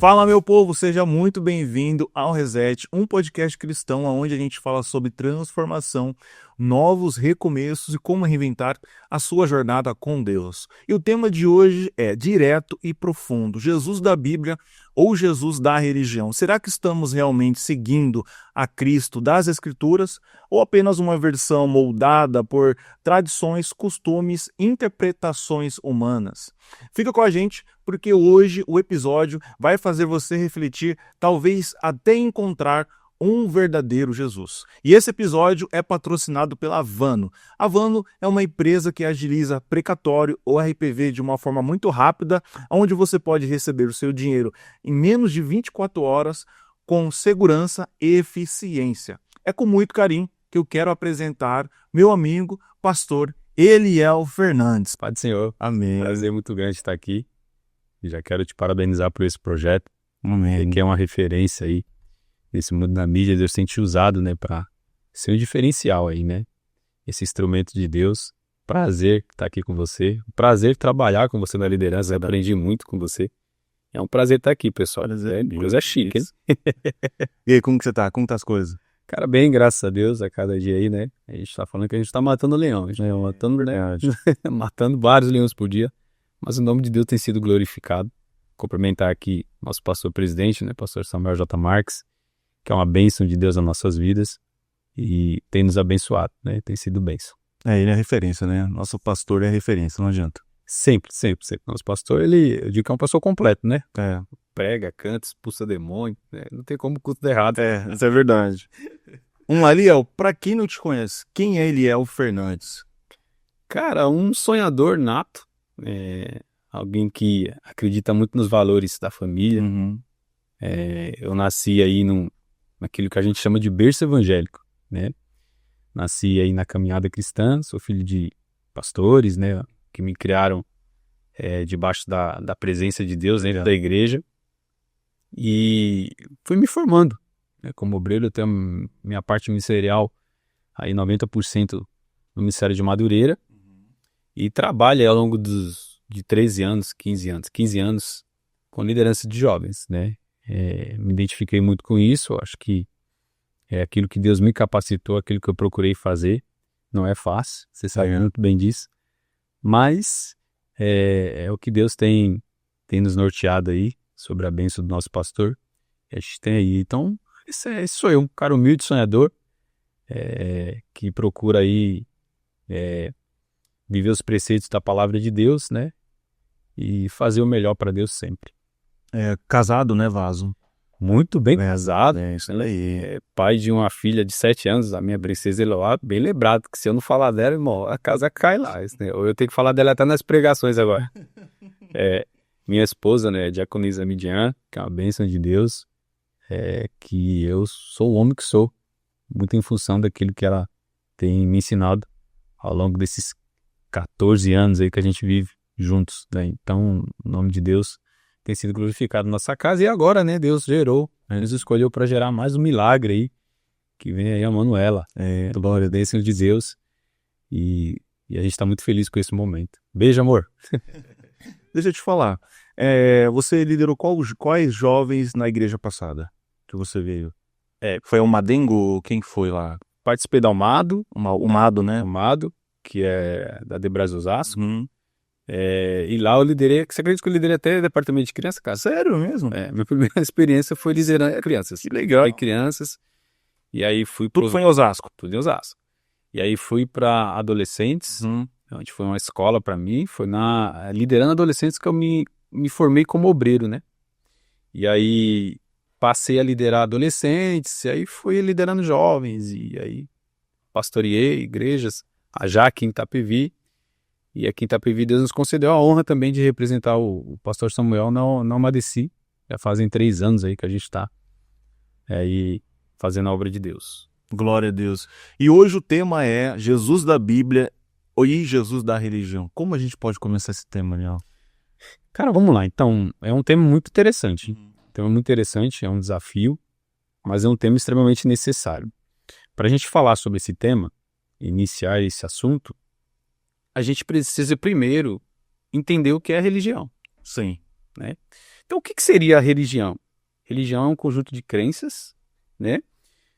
Fala, meu povo, seja muito bem-vindo ao Reset, um podcast cristão onde a gente fala sobre transformação, novos recomeços e como reinventar a sua jornada com Deus. E o tema de hoje é direto e profundo: Jesus da Bíblia ou Jesus da religião? Será que estamos realmente seguindo a Cristo das Escrituras ou apenas uma versão moldada por tradições, costumes, interpretações humanas? Fica com a gente, porque hoje o episódio vai fazer você refletir, talvez até encontrar um verdadeiro Jesus. E esse episódio é patrocinado pela Vano. A Vano é uma empresa que agiliza precatório ou RPV de uma forma muito rápida, onde você pode receber o seu dinheiro em menos de 24 horas com segurança e eficiência. É com muito carinho que eu quero apresentar meu amigo, pastor Eliel Fernandes. Pai do Senhor, Amém. prazer muito grande estar aqui. E já quero te parabenizar por esse projeto, Amém. que é uma referência aí nesse mundo da mídia. Deus tem te usado, né, para ser um diferencial aí, né? Esse instrumento de Deus. Prazer estar aqui com você. Prazer trabalhar com você na liderança. Eu aprendi muito com você. É um prazer estar aqui, pessoal. Deus é chique, hein? E aí, como que você tá? Como tá as coisas? Cara, bem, graças a Deus, a cada dia aí, né? A gente tá falando que a gente tá matando leões, né? Matando, né? Matando vários leões por dia. Mas o nome de Deus tem sido glorificado. Cumprimentar aqui nosso pastor presidente, né? Pastor Samuel J. Marques, que é uma bênção de Deus nas nossas vidas e tem nos abençoado, né? Tem sido bênção. Ele é referência, né? Nosso pastor é referência, não adianta. Sempre. Nosso pastor, eu digo que é um pastor completo, né? É, Prega, canta, expulsa demônio, né? Não tem como o culto dar errado. isso é verdade. Eliel, pra quem não te conhece, quem é Eliel Fernandes? Cara, um sonhador nato, alguém que acredita muito nos valores da família. Eu nasci aí naquilo que a gente chama de berço evangélico, né? Nasci aí na caminhada cristã, sou filho de pastores, né? Que me criaram debaixo da presença de Deus dentro da igreja. E fui me formando, né? Como obreiro. Eu tenho minha parte ministerial aí 90% no Ministério de Madureira. E trabalho aí ao longo de 13 anos, 15 anos com liderança de jovens, né? Me identifiquei muito com isso. Acho que é aquilo que Deus me capacitou, aquilo que eu procurei fazer. Não é fácil, você sabe muito bem disso. Mas é o que Deus tem nos norteado aí, sobre a bênção do nosso pastor. A gente tem aí. Então, esse sou eu, um cara humilde, sonhador, que procura aí viver os preceitos da palavra de Deus, né? E fazer o melhor para Deus sempre. Casado, né, Vaso? Muito bem casado. Isso aí. Pai de uma filha de 7 anos, a minha princesa Eloá, bem lembrado, que se eu não falar dela, irmão, a casa cai lá. Né? Ou eu tenho que falar dela até nas pregações agora. Minha esposa, né, Diaconisa Midian, que é uma bênção de Deus, que eu sou o homem que sou, muito em função daquilo que ela tem me ensinado ao longo desses 14 anos aí que a gente vive juntos, né? Então, o nome de Deus tem sido glorificado na nossa casa. E agora, né, Deus nos escolheu para gerar mais um milagre aí, que vem aí a Manuela, glória a bênção de Deus, e a gente está muito feliz com esse momento. Beijo, amor. Deixa eu te falar, você liderou quais jovens na igreja passada que você veio? Foi o Madengo? Quem foi lá? Participei da Almado, O Mado, né? Almado, que é da Debras Osasco. E lá eu liderei, você acredita que eu liderei até departamento de criança, cara? Sério mesmo? Minha primeira experiência foi liderar crianças. Que legal. Foi crianças, e aí fui... Tudo foi em Osasco? Tudo em Osasco. E aí fui para adolescentes, onde foi uma escola para mim, foi liderando adolescentes que eu me formei como obreiro, né? E aí passei a liderar adolescentes, e aí fui liderando jovens, e aí pastoreei igrejas, já aqui em Itapevi. E aqui em Itapevi Deus nos concedeu a honra também de representar o pastor Samuel na Madeci. Já fazem 3 anos aí que a gente está aí fazendo a obra de Deus. Glória a Deus. E hoje o tema é Jesus da Bíblia e Jesus da religião. Como a gente pode começar esse tema, Daniel? Cara, vamos lá. Então, é um tema muito interessante. É um desafio, mas é um tema extremamente necessário. Para a gente falar sobre esse tema, iniciar esse assunto, a gente precisa primeiro entender o que é religião. Sim. né? Então, o que seria a religião? Religião é um conjunto de crenças, né,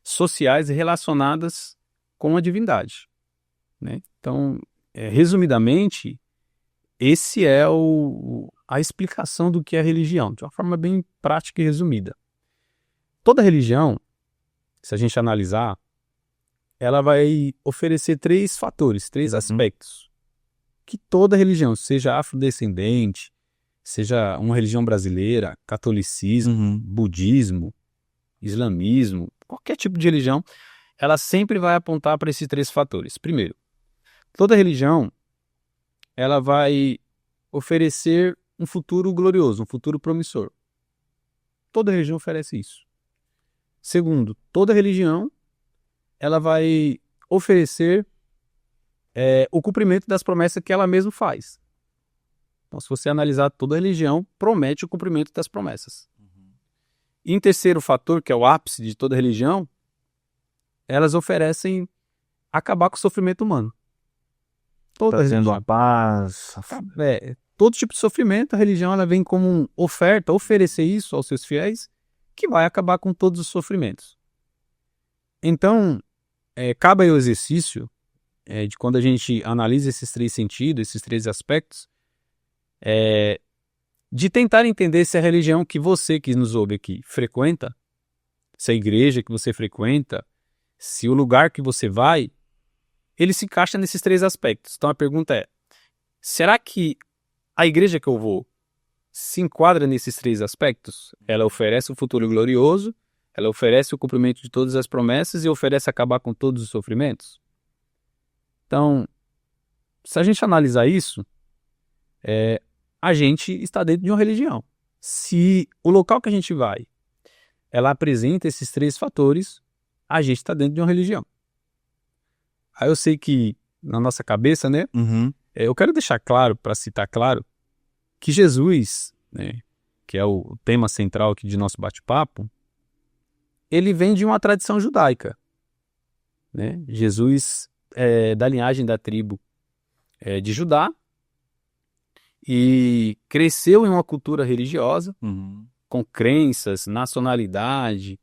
sociais relacionadas com a divindade, né? Então, resumidamente, esse é a explicação do que é religião, de uma forma bem prática e resumida. Toda religião, se a gente analisar, ela vai oferecer três fatores, três aspectos. Que toda religião, seja afrodescendente, seja uma religião brasileira, catolicismo, budismo, islamismo, qualquer tipo de religião, ela sempre vai apontar para esses três fatores. Primeiro, toda religião, ela vai oferecer um futuro glorioso, um futuro promissor. Toda religião oferece isso. Segundo, toda religião, ela vai oferecer o cumprimento das promessas que ela mesma faz. Então, se você analisar, toda religião promete o cumprimento das promessas. E em terceiro fator, que é o ápice de toda religião, elas oferecem acabar com o sofrimento humano. Trazendo a paz. Todo tipo de sofrimento, a religião ela vem como uma oferta, oferecer isso aos seus fiéis, que vai acabar com todos os sofrimentos. Então, cabe aí o exercício de quando a gente analisa esses três sentidos, esses três aspectos, de tentar entender se a religião que você que nos ouve aqui frequenta, se a igreja que você frequenta, se o lugar que você vai, ele se encaixa nesses três aspectos. Então a pergunta é, será que a igreja que eu vou se enquadra nesses três aspectos? Ela oferece o futuro glorioso, ela oferece o cumprimento de todas as promessas e oferece acabar com todos os sofrimentos? Então, se a gente analisar isso, a gente está dentro de uma religião. Se o local que a gente vai, ela apresenta esses três fatores, a gente está dentro de uma religião. Aí eu sei que na nossa cabeça, né? Eu quero deixar claro, para citar claro, que Jesus, né, que é o tema central aqui de nosso bate-papo, ele vem de uma tradição judaica, né? Jesus é da linhagem da tribo de Judá e cresceu em uma cultura religiosa, com crenças, nacionalidade,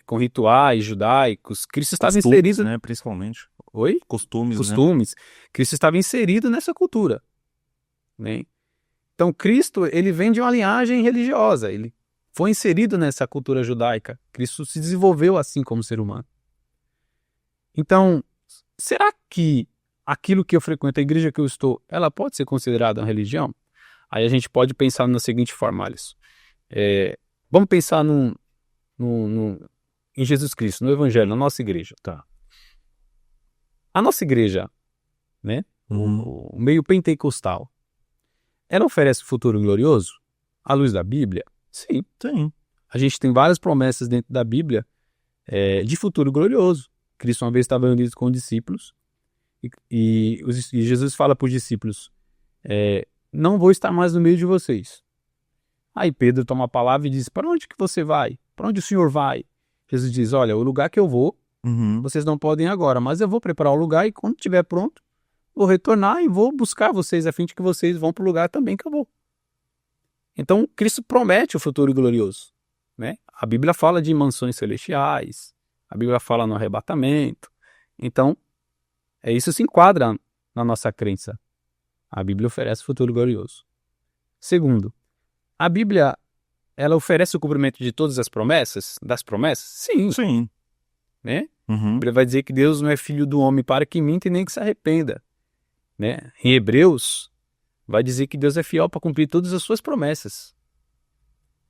com rituais judaicos. Cristo estava inserido, né, principalmente. Oi? Costumes. Né? Cristo estava inserido nessa cultura, né? Então, Cristo, ele vem de uma linhagem religiosa, ele foi inserido nessa cultura judaica. Cristo se desenvolveu assim como ser humano. Então, será que aquilo que eu frequento, a igreja que eu estou, ela pode ser considerada uma religião? Aí a gente pode pensar na seguinte forma, Alisson. Vamos pensar em Jesus Cristo, no Evangelho, na nossa igreja. Tá. A nossa igreja, né? O meio pentecostal, ela oferece futuro glorioso à luz da Bíblia? Sim. A gente tem várias promessas dentro da Bíblia de futuro glorioso. Cristo uma vez estava reunido com os discípulos e Jesus fala para os discípulos, não vou estar mais no meio de vocês. Aí Pedro toma a palavra e diz, para onde que você vai? Para onde o Senhor vai? Jesus diz, olha, o lugar que eu vou, vocês não podem ir agora, mas eu vou preparar o lugar e quando estiver pronto, vou retornar e vou buscar vocês, a fim de que vocês vão para o lugar também que eu vou. Então, Cristo promete o futuro glorioso, né? A Bíblia fala de mansões celestiais, a Bíblia fala no arrebatamento. Então, isso se enquadra na nossa crença. A Bíblia oferece o futuro glorioso. Segundo, a Bíblia, ela oferece o cumprimento de todas as promessas? Das promessas? Sim. Né? A Bíblia vai dizer que Deus não é filho do homem para que minta e nem que se arrependa. Né? Em Hebreus, vai dizer que Deus é fiel para cumprir todas as suas promessas.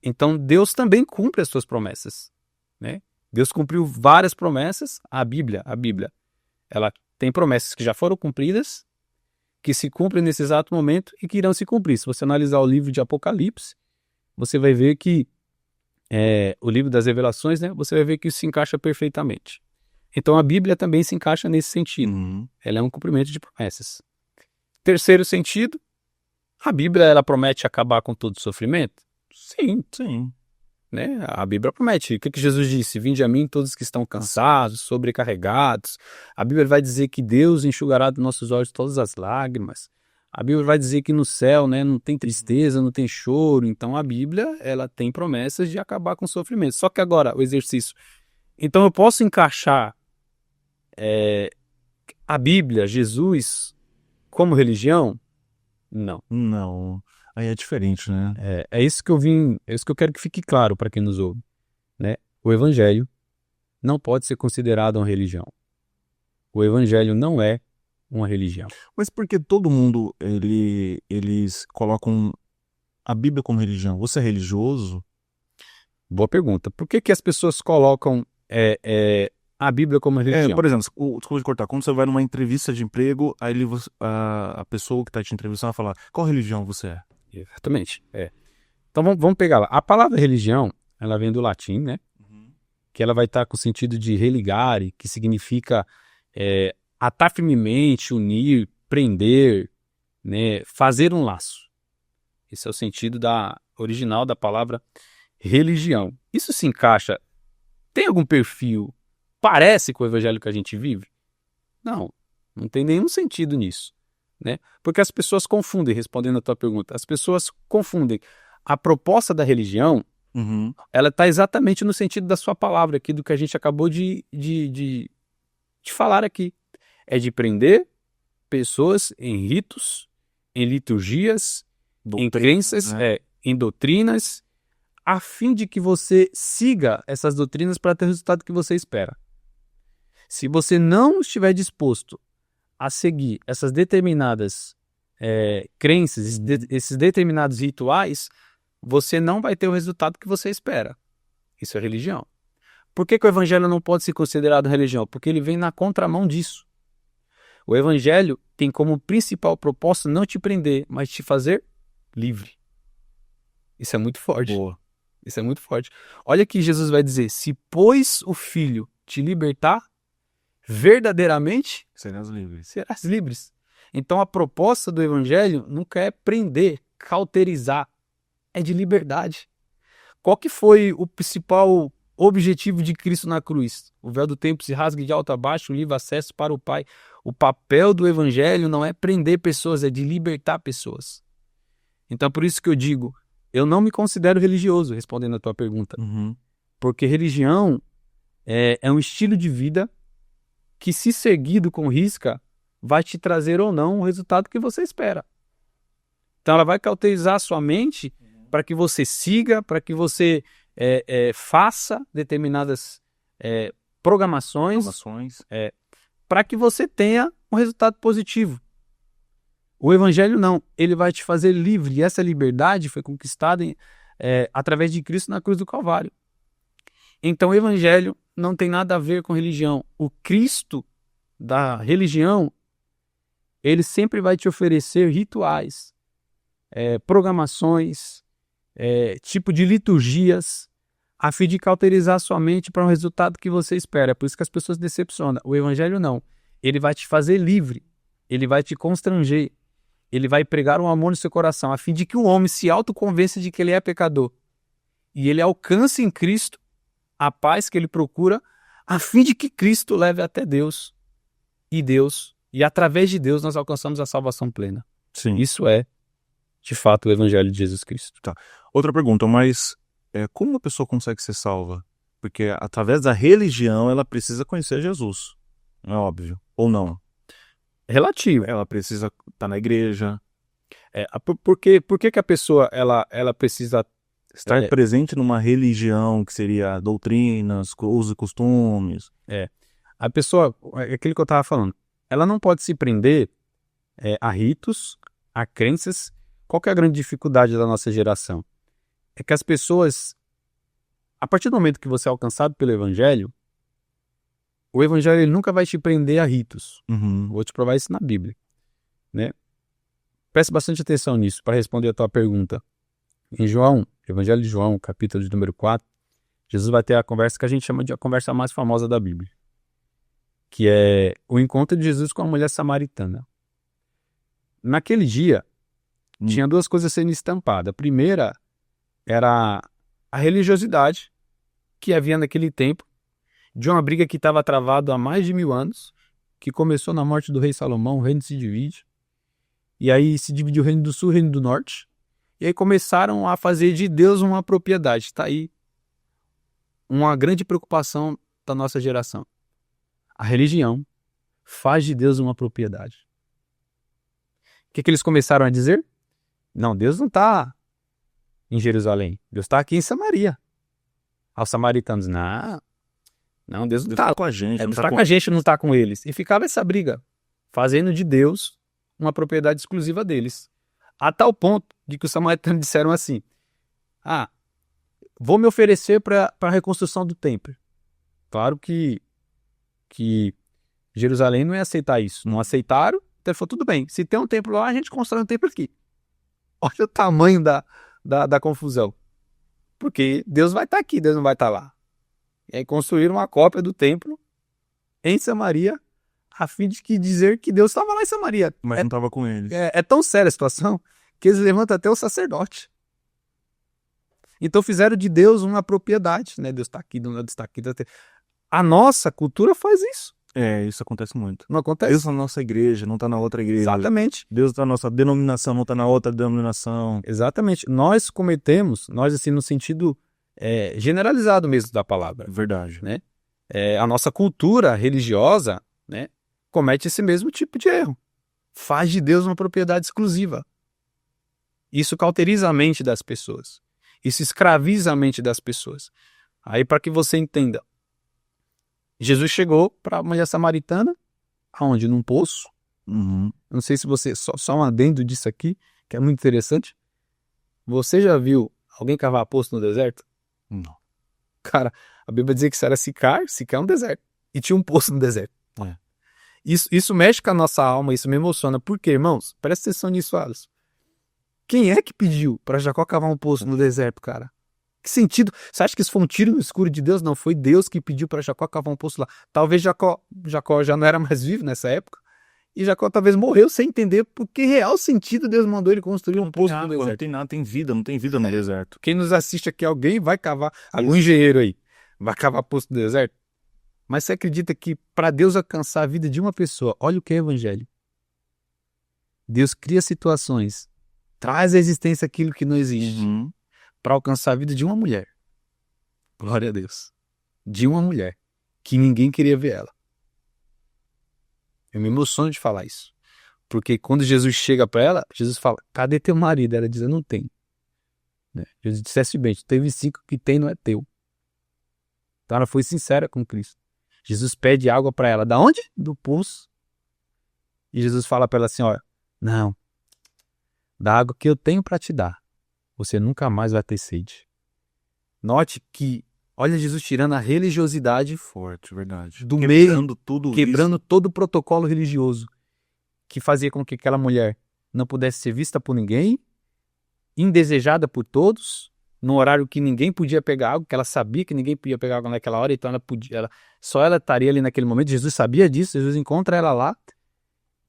Então, Deus também cumpre as suas promessas. Né? Deus cumpriu várias promessas. A Bíblia, ela tem promessas que já foram cumpridas, que se cumprem nesse exato momento e que irão se cumprir. Se você analisar o livro de Apocalipse, você vai ver que o livro das revelações, né, você vai ver que isso se encaixa perfeitamente. Então a Bíblia também se encaixa nesse sentido. Ela é um cumprimento de promessas. Terceiro sentido, a Bíblia ela promete acabar com todo sofrimento? Sim. Né? A Bíblia promete. O que Jesus disse? Vinde a mim todos que estão cansados, sobrecarregados. A Bíblia vai dizer que Deus enxugará dos nossos olhos todas as lágrimas. A Bíblia vai dizer que no céu, né, não tem tristeza, não tem choro. Então a Bíblia, ela tem promessas de acabar com o sofrimento. Só que agora, o exercício. Então eu posso encaixar a Bíblia, Jesus, como religião? Não. Não. Aí é diferente, né? É isso que é isso que eu quero que fique claro para quem nos ouve, né? O Evangelho não pode ser considerado uma religião. O Evangelho não é uma religião. Mas por que todo mundo, eles colocam a Bíblia como religião? Você é religioso? Boa pergunta. Por que as pessoas colocam a Bíblia como religião? Por exemplo, desculpa de cortar, quando você vai numa entrevista de emprego, aí a pessoa que está te entrevistando vai falar, qual religião você é? Exatamente. Então vamos pegar lá. A palavra religião, ela vem do latim, né? Que ela vai estar com o sentido de religare, que significa atar firmemente, unir, prender, né? Fazer um laço. Esse é o sentido original da palavra religião. Isso se encaixa? Tem algum perfil? Parece com o evangelho que a gente vive? Não tem nenhum sentido nisso, né? Porque as pessoas confundem, respondendo a tua pergunta, as pessoas confundem a proposta da religião. Ela está exatamente no sentido da sua palavra aqui, do que a gente acabou de falar aqui. É de prender pessoas em ritos, em liturgias, em crenças, né? em doutrinas, a fim de que você siga essas doutrinas para ter o resultado que você espera. Se você não estiver disposto a seguir essas determinadas crenças, esses determinados rituais, você não vai ter o resultado que você espera. Isso é religião. Por que o evangelho não pode ser considerado religião? Porque ele vem na contramão disso. O evangelho tem como principal propósito não te prender, mas te fazer livre. Isso é muito forte. Boa. Isso é muito forte. Olha que Jesus vai dizer, se pois o Filho te libertar, verdadeiramente serás livres. Então a proposta do evangelho nunca é prender, cauterizar, é de liberdade. Qual que foi o principal objetivo de Cristo na cruz? O véu do templo se rasgue de alto a baixo, livre acesso para o Pai. O papel do evangelho não é prender pessoas, é de libertar pessoas. Então por isso que eu digo, eu não me considero religioso, respondendo a tua pergunta. Porque religião é um estilo de vida que, se seguido com risca, vai te trazer ou não o resultado que você espera. Então ela vai cauterizar a sua mente para que você siga, para que você faça determinadas programações, para que você tenha um resultado positivo. O evangelho não, ele vai te fazer livre, e essa liberdade foi conquistada através de Cristo na cruz do Calvário. Então o evangelho não tem nada a ver com religião. O Cristo da religião, ele sempre vai te oferecer rituais, programações, tipo de liturgias, a fim de cauterizar sua mente para um resultado que você espera. É por isso que as pessoas decepcionam. O evangelho não. Ele vai te fazer livre, ele vai te constranger, ele vai pregar um amor no seu coração, a fim de que o homem se autoconvença de que ele é pecador. E ele alcance em Cristo a paz que ele procura, a fim de que Cristo leve até Deus, e através de Deus nós alcançamos a salvação plena. Sim. Isso é, de fato, o evangelho de Jesus Cristo. Tá. Outra pergunta, mas como uma pessoa consegue ser salva? Porque através da religião ela precisa conhecer Jesus, não é óbvio, ou não? Relativo. Ela precisa estar na igreja. Por que a pessoa ela precisa estar presente numa religião que seria doutrinas, usos e costumes? A pessoa, é aquilo que eu estava falando, ela não pode se prender a ritos, a crenças. Qual que é a grande dificuldade da nossa geração? É que as pessoas, a partir do momento que você é alcançado pelo evangelho, o evangelho ele nunca vai te prender a ritos. Vou te provar isso na Bíblia, né? Preste bastante atenção nisso para responder a tua pergunta. Em João, Evangelho de João, capítulo de número 4, Jesus vai ter a conversa que a gente chama de a conversa mais famosa da Bíblia, que é o encontro de Jesus com a mulher samaritana. Naquele dia, tinha duas coisas sendo estampadas. A primeira era a religiosidade que havia naquele tempo, de uma briga que estava travada há mais de 1000 anos, que começou na morte do rei Salomão, o reino se divide, E aí se dividiu o Reino do Sul e o Reino do Norte. E aí começaram a fazer de Deus uma propriedade. Está aí uma grande preocupação da nossa geração. A religião faz de Deus uma propriedade. O que eles começaram a dizer? Não, Deus não está em Jerusalém. Deus está aqui em Samaria. Aos samaritanos, não, Deus não está com a gente. Deus está com a gente, não está com eles. E ficava essa briga, fazendo de Deus uma propriedade exclusiva deles. A tal ponto de que os samaritanos disseram assim, vou me oferecer para a reconstrução do templo. Claro que Jerusalém não ia aceitar isso. Não aceitaram, então ele falou, tudo bem, se tem um templo lá, a gente constrói um templo aqui. Olha o tamanho da confusão. Porque Deus vai estar aqui, Deus não vai estar lá. E aí construíram uma cópia do templo em Samaria, a fim de dizer que Deus estava lá em Samaria. Mas não estava com eles. É tão séria a situação que eles levantam até o sacerdote. Então fizeram de Deus uma propriedade, né? Deus está aqui, Deus está aqui. A nossa cultura faz isso. Isso acontece muito. Não acontece? Deus está na nossa igreja, não está na outra igreja. Exatamente. Deus está na nossa denominação, não está na outra denominação. Exatamente. Nós assim, no sentido generalizado mesmo da palavra. Verdade. Né? A nossa cultura religiosa, né, comete esse mesmo tipo de erro. Faz de Deus uma propriedade exclusiva. Isso cauteriza a mente das pessoas. Isso escraviza a mente das pessoas. Aí, para que você entenda, Jesus chegou para a mulher samaritana, aonde? Num poço. Uhum. Não sei se você... Só um adendo disso aqui, que é muito interessante. Você já viu alguém cavar poço no deserto? Não. Cara, a Bíblia dizia que isso era Sicar é um deserto. E tinha um poço no deserto. Isso mexe com a nossa alma, isso me emociona. Por quê, irmãos? Presta atenção nisso, Alisson. Quem é que pediu para Jacó cavar um poço no deserto, cara? Que sentido? Você acha que isso foi um tiro no escuro de Deus? Não, foi Deus que pediu para Jacó cavar um poço lá. Talvez Jacó já não era mais vivo nessa época. E Jacó talvez morreu sem entender por que real sentido Deus mandou ele construir um poço no deserto. Não tem nada, não tem vida no deserto. Quem nos assiste aqui, alguém vai cavar, algum engenheiro aí, vai cavar poço no deserto? Mas você acredita que para Deus alcançar a vida de uma pessoa, olha o que é evangelho. Deus cria situações, traz à existência aquilo que não existe, para alcançar a vida de uma mulher. Glória a Deus. De uma mulher, que ninguém queria ver ela. Eu me emociono de falar isso. Porque quando Jesus chega para ela, Jesus fala, cadê teu marido? Ela diz, eu não tenho. Jesus dissesse bem, tu teve 5, que tem não é teu. Então ela foi sincera com Cristo. Jesus pede água para ela. Da onde? Do poço. E Jesus fala para ela assim, olha, não, da água que eu tenho para te dar, você nunca mais vai ter sede. Note que, olha Jesus tirando a religiosidade forte, verdade. Do meio, quebrando todo o protocolo religioso que fazia com que aquela mulher não pudesse ser vista por ninguém, indesejada por todos, no horário que ninguém podia pegar água, que ela sabia que ninguém podia pegar água naquela hora, então só ela estaria ali naquele momento. Jesus sabia disso, Jesus encontra ela lá.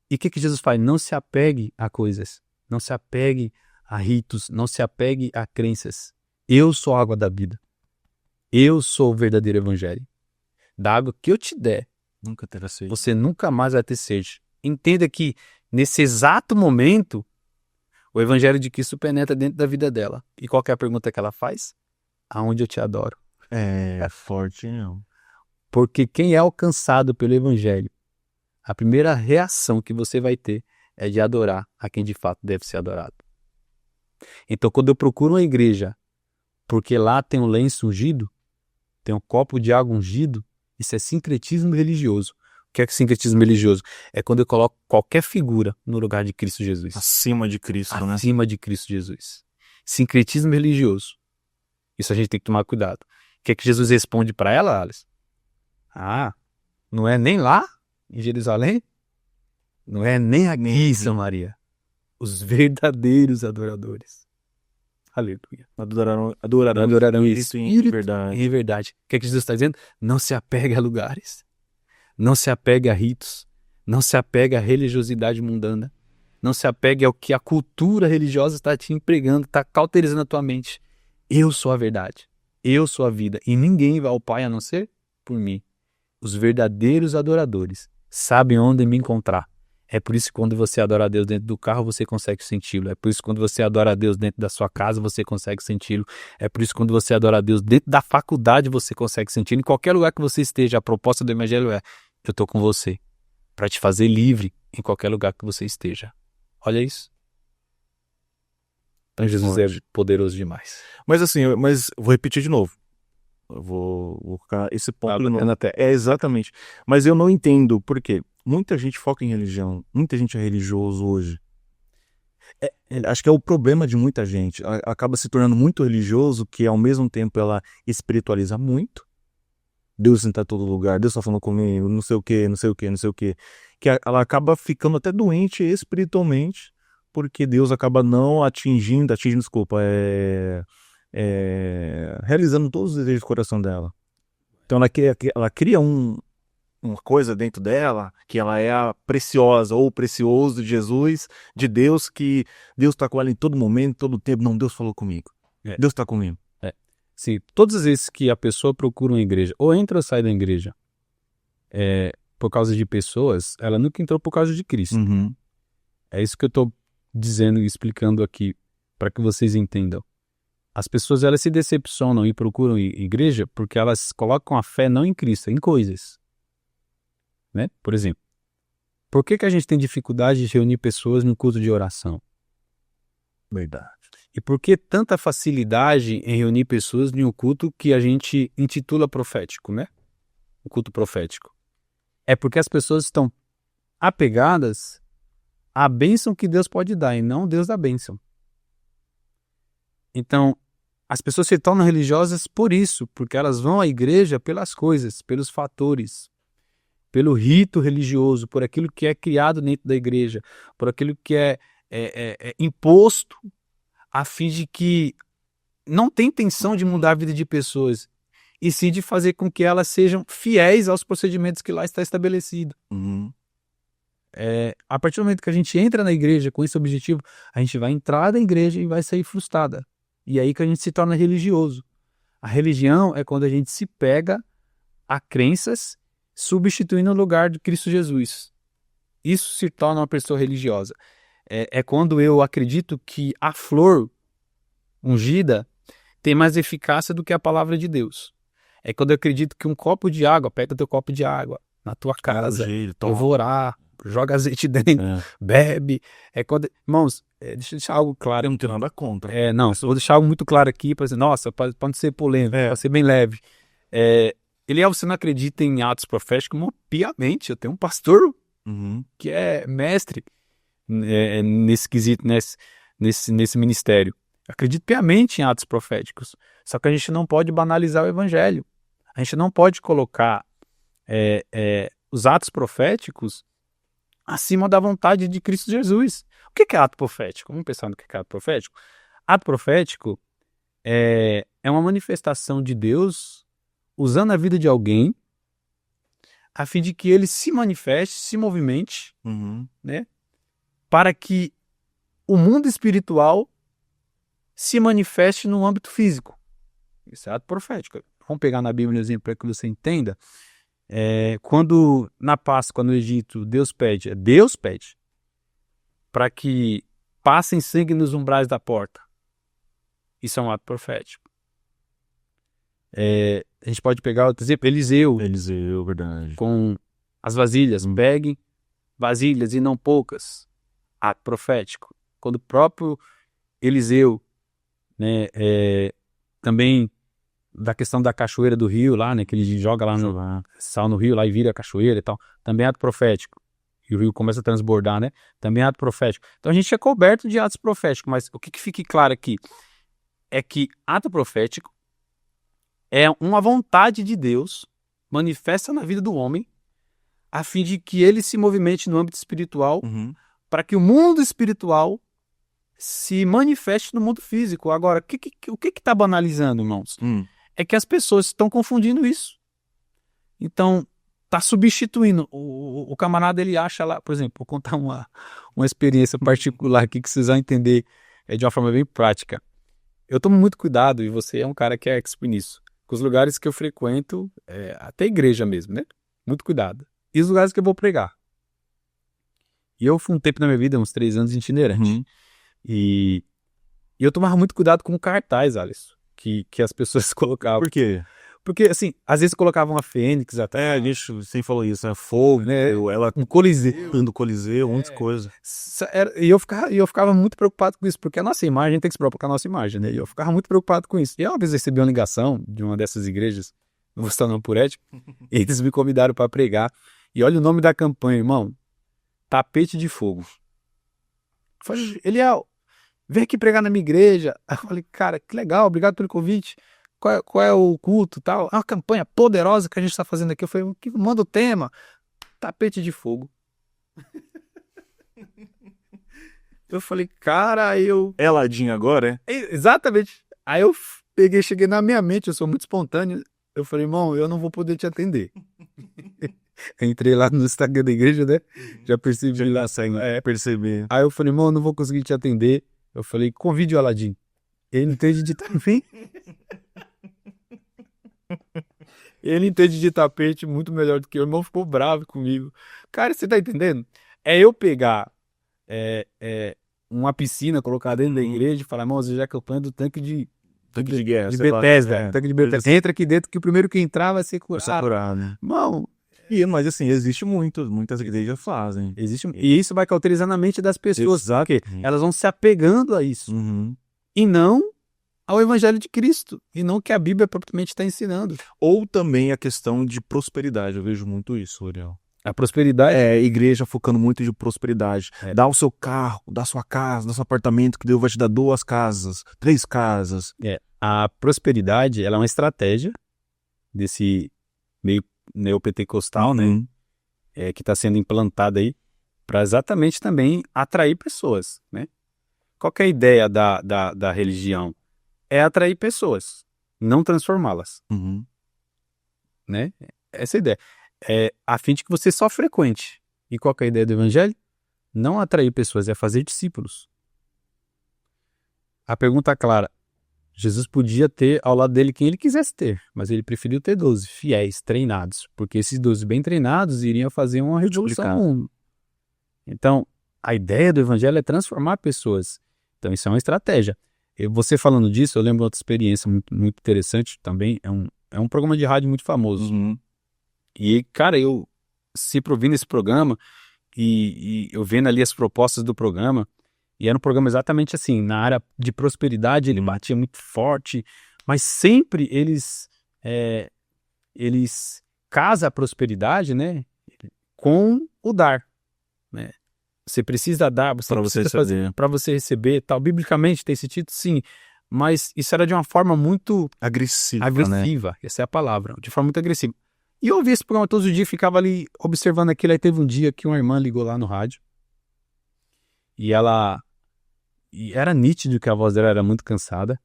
E o que Jesus faz? Não se apegue a coisas, não se apegue a ritos, não se apegue a crenças. Eu sou a água da vida. Eu sou o verdadeiro evangelho. Da água que eu te der, nunca terá sede. Você nunca mais vai ter sede. Entenda que, nesse exato momento, o evangelho de Cristo penetra dentro da vida dela. E qual que é a pergunta que ela faz? Aonde eu te adoro? É forte, não. Porque quem é alcançado pelo evangelho, a primeira reação que você vai ter é de adorar a quem de fato deve ser adorado. Então, quando eu procuro uma igreja, porque lá tem um lenço ungido, tem um copo de água ungido, isso é sincretismo religioso. O que é sincretismo religioso? É quando eu coloco qualquer figura no lugar de Cristo Jesus. Acima de Cristo, né? Acima de Cristo Jesus. Sincretismo religioso. Isso a gente tem que tomar cuidado. O que é que Jesus responde para ela, Alice? Não é nem lá, em Jerusalém? Não é nem aqui em Samaria. Os verdadeiros adoradores. Aleluia. Adorarão isso em verdade. Em verdade. O que é que Jesus está dizendo? Não se apegue a lugares. Não se apegue a ritos. Não se apegue à religiosidade mundana. Não se apegue ao que a cultura religiosa está te empregando, está cauterizando a tua mente. Eu sou a verdade. Eu sou a vida. E ninguém vai ao Pai a não ser por mim. Os verdadeiros adoradores sabem onde me encontrar. É por isso que quando você adora a Deus dentro do carro, você consegue senti-lo. É por isso que quando você adora a Deus dentro da sua casa, você consegue senti-lo. É por isso que quando você adora a Deus dentro da faculdade, você consegue senti-lo. Em qualquer lugar que você esteja, a proposta do Evangelho é: eu estou com você para te fazer livre em qualquer lugar que você esteja. Olha isso. Então Jesus é poderoso demais. Mas assim, mas vou repetir de novo. Eu vou colocar esse ponto de novo. Até. Exatamente. Mas eu não entendo por quê. Muita gente foca em religião. Muita gente é religioso hoje. Acho que é o problema de muita gente. Acaba se tornando muito religioso, que ao mesmo tempo ela espiritualiza muito. Deus está em todo lugar, Deus está falando comigo, não sei o que, não sei o que, não sei o que. Que ela acaba ficando até doente espiritualmente, porque Deus acaba não atingindo, desculpa, realizando todos os desejos do coração dela. Então ela cria uma coisa dentro dela, que ela é a preciosa ou precioso de Jesus, de Deus, que Deus está com ela em todo momento, todo tempo. Não, Deus falou comigo. Deus está comigo. Sim, todas as vezes que a pessoa procura uma igreja, ou entra ou sai da igreja, por causa de pessoas, ela nunca entrou por causa de Cristo. Uhum. É isso que eu estou dizendo e explicando aqui, para que vocês entendam. As pessoas, elas se decepcionam e procuram igreja porque elas colocam a fé não em Cristo, em coisas. Né? Por exemplo, por que a gente tem dificuldade de reunir pessoas no culto de oração? Verdade. E por que tanta facilidade em reunir pessoas em um culto que a gente intitula profético, né? O culto profético. É porque as pessoas estão apegadas à bênção que Deus pode dar e não Deus da bênção. Então, as pessoas se tornam religiosas por isso, porque elas vão à igreja pelas coisas, pelos fatores, pelo rito religioso, por aquilo que é criado dentro da igreja, por aquilo que é imposto, a fim de que não tem intenção de mudar a vida de pessoas, e sim de fazer com que elas sejam fiéis aos procedimentos que lá está estabelecido. Uhum. A partir do momento que a gente entra na igreja com esse objetivo, a gente vai entrar na igreja e vai sair frustrada. E aí que a gente se torna religioso. A religião é quando a gente se pega a crenças, substituindo o lugar de Cristo Jesus. Isso se torna uma pessoa religiosa. É quando eu acredito que a flor ungida tem mais eficácia do que a palavra de Deus. É quando eu acredito que um copo de água, pega teu copo de água na tua casa, eu vou orar, joga azeite dentro, bebe. É quando, irmãos, deixa eu deixar algo claro. Eu não tenho nada contra. Não, vou deixar algo muito claro aqui, para dizer, nossa, pode não ser polêmico, pode ser bem leve. Eliel, você não acredita em atos proféticos? Piamente, eu tenho um pastor que é mestre nesse quesito, nesse ministério. Eu acredito piamente em atos proféticos, só que a gente não pode banalizar o evangelho. A gente não pode colocar os atos proféticos acima da vontade de Cristo Jesus. O que é ato profético? Vamos pensar no que é ato profético? Ato profético é uma manifestação de Deus usando a vida de alguém a fim de que ele se manifeste, se movimente, né, para que o mundo espiritual se manifeste no âmbito físico. Isso é ato profético. Vamos pegar na Bíblia um exemplo para que você entenda. Quando na Páscoa no Egito, Deus pede para que passem sangue nos umbrais da porta. Isso é um ato profético. A gente pode pegar outro exemplo, Eliseu, Verdade. com as vasilhas, peguem vasilhas e não poucas. Ato profético. Quando o próprio Eliseu, né, também da questão da cachoeira do rio lá, né, que ele joga lá no sal no rio lá e vira a cachoeira e tal, também é ato profético. E o rio começa a transbordar, né? Também é ato profético. Então a gente é coberto de atos proféticos, mas o que fique claro aqui é que ato profético é uma vontade de Deus manifesta na vida do homem a fim de que ele se movimente no âmbito espiritual para que o mundo espiritual se manifeste no mundo físico. Agora, o que está banalizando, irmãos? É que as pessoas estão confundindo isso. Então, está substituindo. O camarada, ele acha lá, por exemplo, vou contar uma experiência particular aqui que vocês vão entender de uma forma bem prática. Eu tomo muito cuidado, e você é um cara que é expert nisso, com os lugares que eu frequento, até igreja mesmo, né? Muito cuidado. E os lugares que eu vou pregar. E eu fui um tempo na minha vida, uns 3 anos itinerante. E eu tomava muito cuidado com o cartaz, Alisson, que as pessoas colocavam. Por quê? Porque, assim, às vezes colocavam uma fênix até. A gente sempre falou isso, né? Fogo, né? ela Um coliseu. do Coliseu, muitas coisas. E eu ficava muito preocupado com isso, porque a nossa imagem tem que se preocupar com a nossa imagem, né? E eu ficava muito preocupado com isso. E uma vez eu recebi uma ligação de uma dessas igrejas, não vou citar não por ética, e eles me convidaram para pregar. E olha o nome da campanha, irmão. Tapete de Fogo. Eu falei, Eliel, vem aqui pregar na minha igreja. Aí eu falei, cara, que legal, obrigado pelo convite. Qual é o culto e tal? É uma campanha poderosa que a gente está fazendo aqui. Eu falei, manda o tema. Tapete de Fogo. Eu falei, cara, É Aladim agora, é? Exatamente. Aí eu cheguei na minha mente, eu sou muito espontâneo. Eu falei, irmão, eu não vou poder te atender. Entrei lá no Instagram da igreja, né? Já percebi lá. Perceber. Aí eu falei, irmão, eu não vou conseguir te atender. Eu falei, convide o Aladim. Ele entende de tapete. Ele entende de tapete muito melhor do que eu. O irmão ficou bravo comigo. Cara, você tá entendendo? É eu pegar uma piscina, colocar dentro da igreja e falar, irmão, você já é campanha do tanque de guerra. De Bethesda. Tanque de Bethesda. Entra aqui dentro que o primeiro que entrar vai ser curado. Né? Irmão. Mas assim, existe muitas igrejas fazem. E isso vai cauterizando a mente das pessoas. Porque elas vão se apegando a isso. E não ao Evangelho de Cristo. E não o que a Bíblia propriamente está ensinando. Ou também a questão de prosperidade. Eu vejo muito isso, Uriel. A prosperidade? Igreja focando muito de prosperidade. Dá o seu carro, dá sua casa, dá seu apartamento, que Deus vai te dar 2 casas, 3 casas. A prosperidade, ela é uma estratégia desse meio neopentecostal, né? Que está sendo implantada aí para exatamente também atrair pessoas, né? Qual que é a ideia da religião? É atrair pessoas, não transformá-las, né? Essa é a ideia. A fim de que você só frequente. E qual que é a ideia do evangelho? Não atrair pessoas, é fazer discípulos. A pergunta clara, Jesus podia ter ao lado dele quem ele quisesse ter, mas ele preferiu ter 12 fiéis, treinados, porque esses 12 bem treinados iriam fazer uma revolução no mundo. Então, a ideia do evangelho é transformar pessoas. Então, isso é uma estratégia. Você falando disso, eu lembro outra experiência muito, muito interessante também, é um programa de rádio muito famoso. E, cara, eu sempre ouvindo esse programa e eu vendo ali as propostas do programa, e era um programa exatamente assim, na área de prosperidade ele batia muito forte, mas sempre eles casam a prosperidade, né, com o dar, né? Você precisa dar, você precisa fazer para você receber, tal. Biblicamente tem esse título, sim, mas isso era de uma forma muito agressiva, né? Essa é a palavra, de forma muito agressiva. E eu ouvia esse programa todos os dias, ficava ali observando aquilo. Aí teve um dia que uma irmã ligou lá no rádio e era nítido que a voz dela era muito cansada.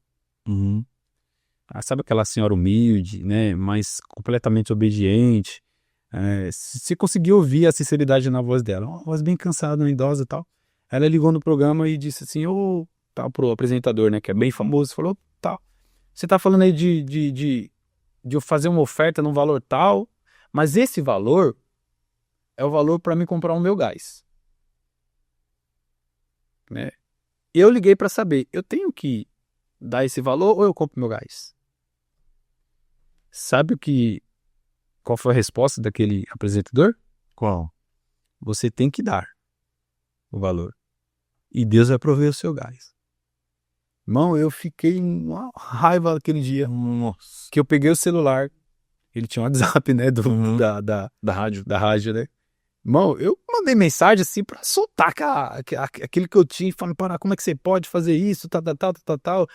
Sabe aquela senhora humilde, né, mas completamente obediente. Se conseguia ouvir a sinceridade na voz dela, uma voz bem cansada, uma idosa e tal. Ela ligou no programa e disse assim, tal, pro apresentador, né, que é bem famoso, falou, tal, você tá falando aí de eu fazer uma oferta num valor tal, mas esse valor é o valor para mim comprar o meu gás. Né? Eu liguei para saber, eu tenho que dar esse valor ou eu compro meu gás? Sabe qual foi a resposta daquele apresentador? Qual? Você tem que dar o valor. E Deus vai prover o seu gás. Irmão, eu fiquei uma raiva aquele dia. Nossa. Que eu peguei o celular. Ele tinha um WhatsApp, né? Da rádio, né? Irmão, eu mandei mensagem assim pra soltar aquilo que eu tinha. Falando, como é que você pode fazer isso? Tal.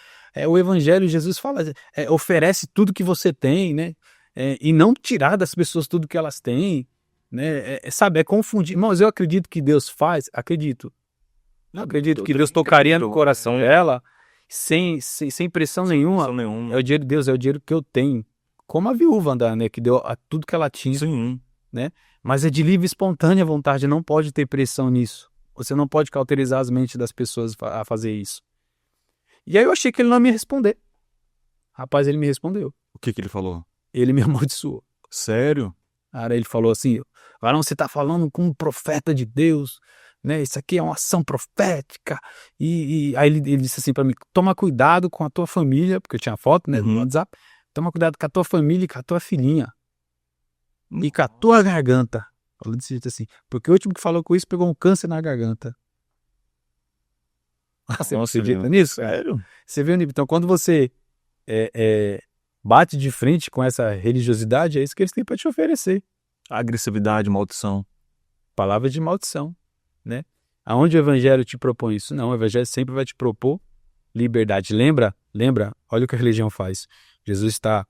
O Evangelho, Jesus fala, oferece tudo que você tem, né? E não tirar das pessoas tudo que elas têm. Né? É confundir. Irmãos, eu acredito que Deus faz. Acredito. Não acredito que Deus tocaria no coração dela. Sem pressão nenhuma. É o dinheiro de Deus, é o dinheiro que eu tenho. Como a viúva, né, que deu tudo que ela tinha. Sim. Né? Mas é de livre e espontânea vontade, não pode ter pressão nisso. Você não pode cauterizar as mentes das pessoas a fazer isso. E aí eu achei que ele não ia me responder. Rapaz, ele me respondeu. O que ele falou? Ele me amaldiçoou. Sério? Cara, ele falou assim, Varão, você tá falando com um profeta de Deus, né? Isso aqui é uma ação profética. E aí ele disse assim para mim, toma cuidado com a tua família, porque eu tinha foto, né, no WhatsApp. Toma cuidado com a tua família e com a tua filhinha. E com a tua garganta. Falou desse jeito assim, porque o último que falou com isso pegou um câncer na garganta. Você acredita nisso? Sério? Você vê o nível. Então, quando você bate de frente com essa religiosidade, é isso que eles têm para te oferecer. Agressividade, maldição. Palavra de maldição, né? Aonde o evangelho te propõe isso? Não, o evangelho sempre vai te propor liberdade. Lembra? Olha o que a religião faz. Jesus está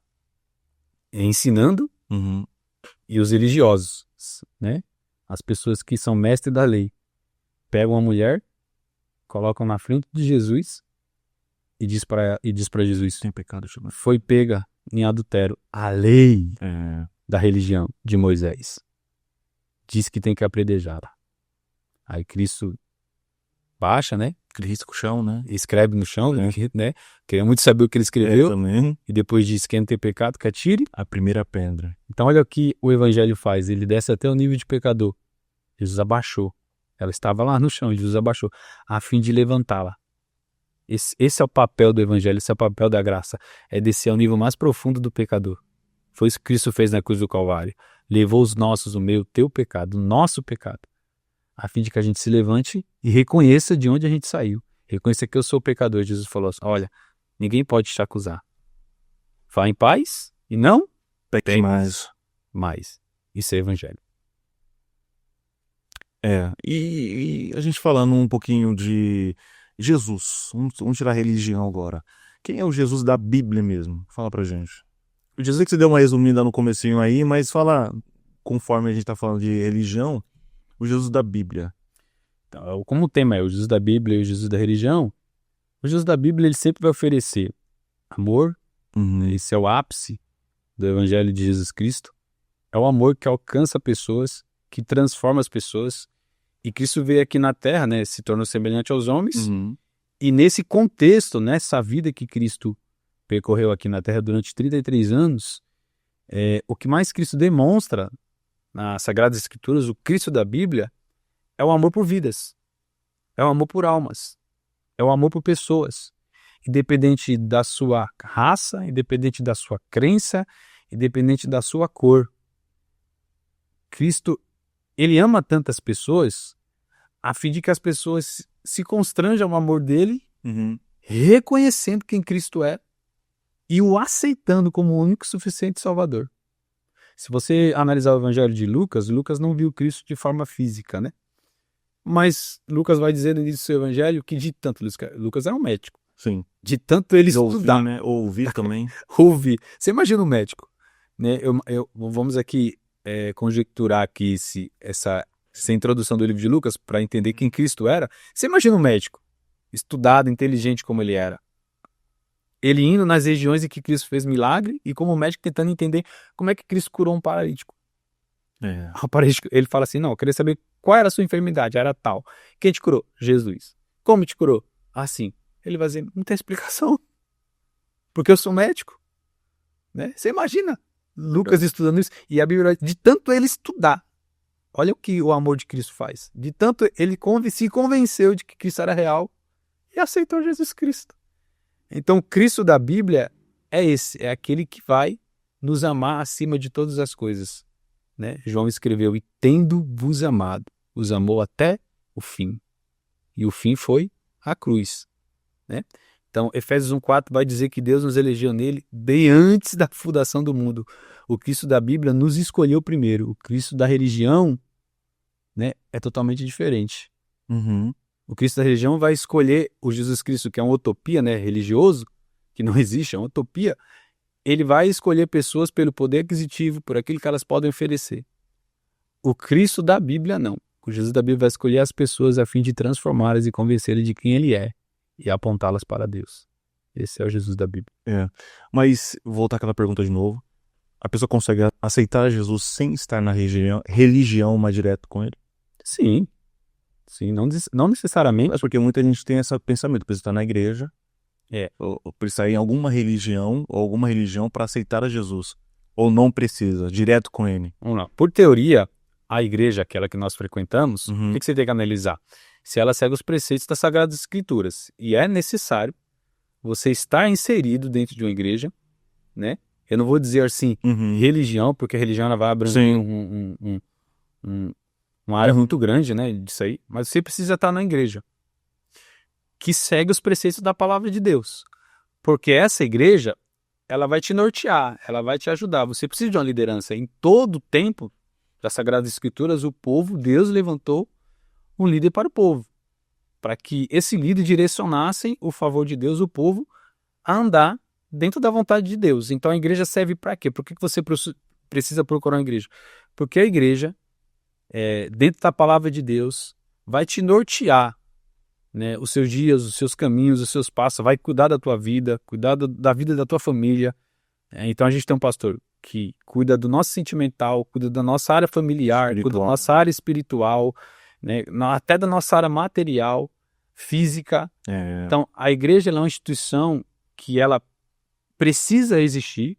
ensinando e os religiosos, né? As pessoas que são mestres da lei, pegam uma mulher, colocam na frente de Jesus e diz para Jesus, tem pecado, foi pega em adultério a lei da religião de Moisés. Diz que tem que apredejá-la. Aí Cristo baixa, né? Ele risca o chão, né? Escreve no chão, né? Queria muito saber o que ele escreveu. Também. E depois diz, quem não tem pecado, que atire a primeira pedra. Então olha o que o evangelho faz. Ele desce até o nível de pecador. Jesus abaixou. Ela estava lá no chão, Jesus abaixou, a fim de levantá-la. Esse é o papel do evangelho, esse é o papel da graça. É descer ao nível mais profundo do pecador. Foi isso que Cristo fez na cruz do Calvário. Levou os nossos, o meu, o teu pecado, o nosso pecado. A fim de que a gente se levante e reconheça de onde a gente saiu. Reconheça que eu sou pecador. Jesus falou assim, olha, ninguém pode te acusar. Vá em paz e não peque mais. Isso é evangelho. E a gente falando um pouquinho de Jesus. Vamos tirar a religião agora. Quem é o Jesus da Bíblia mesmo? Fala pra gente. O Jesus que você deu uma resumida no comecinho aí, mas fala, conforme a gente tá falando de religião, o Jesus da Bíblia. Então, como o tema é o Jesus da Bíblia e o Jesus da religião, o Jesus da Bíblia ele sempre vai oferecer amor. Esse é o ápice do Evangelho de Jesus Cristo. É o amor que alcança pessoas, que transforma as pessoas. E Cristo veio aqui na Terra, né, se tornou semelhante aos homens. E nesse contexto, nessa vida que Cristo percorreu aqui na Terra durante 33 anos, o que mais Cristo demonstra nas Sagradas Escrituras, o Cristo da Bíblia, é o amor por vidas, é o amor por almas, é o amor por pessoas, independente da sua raça, independente da sua crença, independente da sua cor. Cristo, ele ama tantas pessoas a fim de que as pessoas se constranjam ao amor dele, reconhecendo quem Cristo é e o aceitando como o único e suficiente Salvador. Se você analisar o Evangelho de Lucas, Lucas não viu Cristo de forma física, né? Mas Lucas vai dizer no início do seu Evangelho que de tanto... Lucas era um médico. Sim. De tanto ele estudar. Né? Ouvir também. Ouvir. Você imagina um médico, né? Vamos aqui conjecturar aqui essa introdução do livro de Lucas para entender quem Cristo era. Você imagina um médico, estudado, inteligente como ele era. Ele indo nas regiões em que Cristo fez milagre e como médico tentando entender como é que Cristo curou um paralítico. O paralítico, ele fala assim, não, eu queria saber qual era a sua enfermidade, era tal. Quem te curou? Jesus. Como te curou? Assim. Ele vai dizer, não tem explicação. Porque eu sou médico. Né? Você imagina Lucas estudando isso. E a Bíblia, de tanto ele estudar, olha o que o amor de Cristo faz. De tanto ele se convenceu de que Cristo era real e aceitou Jesus Cristo. Então, Cristo da Bíblia é aquele que vai nos amar acima de todas as coisas. Né? João escreveu, e tendo-vos amado, os amou até o fim. E o fim foi a cruz. Né? Então, Efésios 1,4 vai dizer que Deus nos elegeu nele bem antes da fundação do mundo. O Cristo da Bíblia nos escolheu primeiro. O Cristo da religião, né, é totalmente diferente. O Cristo da religião vai escolher o Jesus Cristo, que é uma utopia, né, religioso, que não existe, é uma utopia. Ele vai escolher pessoas pelo poder aquisitivo, por aquilo que elas podem oferecer. O Cristo da Bíblia, não. O Jesus da Bíblia vai escolher as pessoas a fim de transformá-las e convencê-las de quem ele é e apontá-las para Deus. Esse é o Jesus da Bíblia. Mas, vou voltar àquela pergunta de novo. A pessoa consegue aceitar Jesus sem estar na religião mais direto com ele? Sim. Sim, não necessariamente. Mas porque muita gente tem esse pensamento, precisa estar na igreja, ou precisa ir em alguma religião para aceitar a Jesus. Ou não precisa, direto com ele. Vamos lá. Por teoria, a igreja, aquela que nós frequentamos, o que você tem que analisar? Se ela segue os preceitos das Sagradas Escrituras. E é necessário você estar inserido dentro de uma igreja, né? Eu não vou dizer assim, religião, porque a religião ela vai abranger uma área muito grande, né, disso aí. Mas você precisa estar na igreja que segue os preceitos da palavra de Deus. Porque essa igreja, ela vai te nortear, ela vai te ajudar. Você precisa de uma liderança. Em todo o tempo das Sagradas Escrituras, o povo, Deus levantou um líder para o povo, para que esse líder direcionasse o favor de Deus, o povo, a andar dentro da vontade de Deus. Então a igreja serve para quê? Por que você precisa procurar uma igreja? Porque a igreja, dentro da palavra de Deus, vai te nortear, né, os seus dias, os seus caminhos, os seus passos, vai cuidar da tua vida, cuidar da vida da tua família. Então a gente tem um pastor que cuida do nosso sentimental, cuida da nossa área familiar, cuida da nossa área espiritual, né, até da nossa área material, física. Então a igreja é uma instituição que ela precisa existir,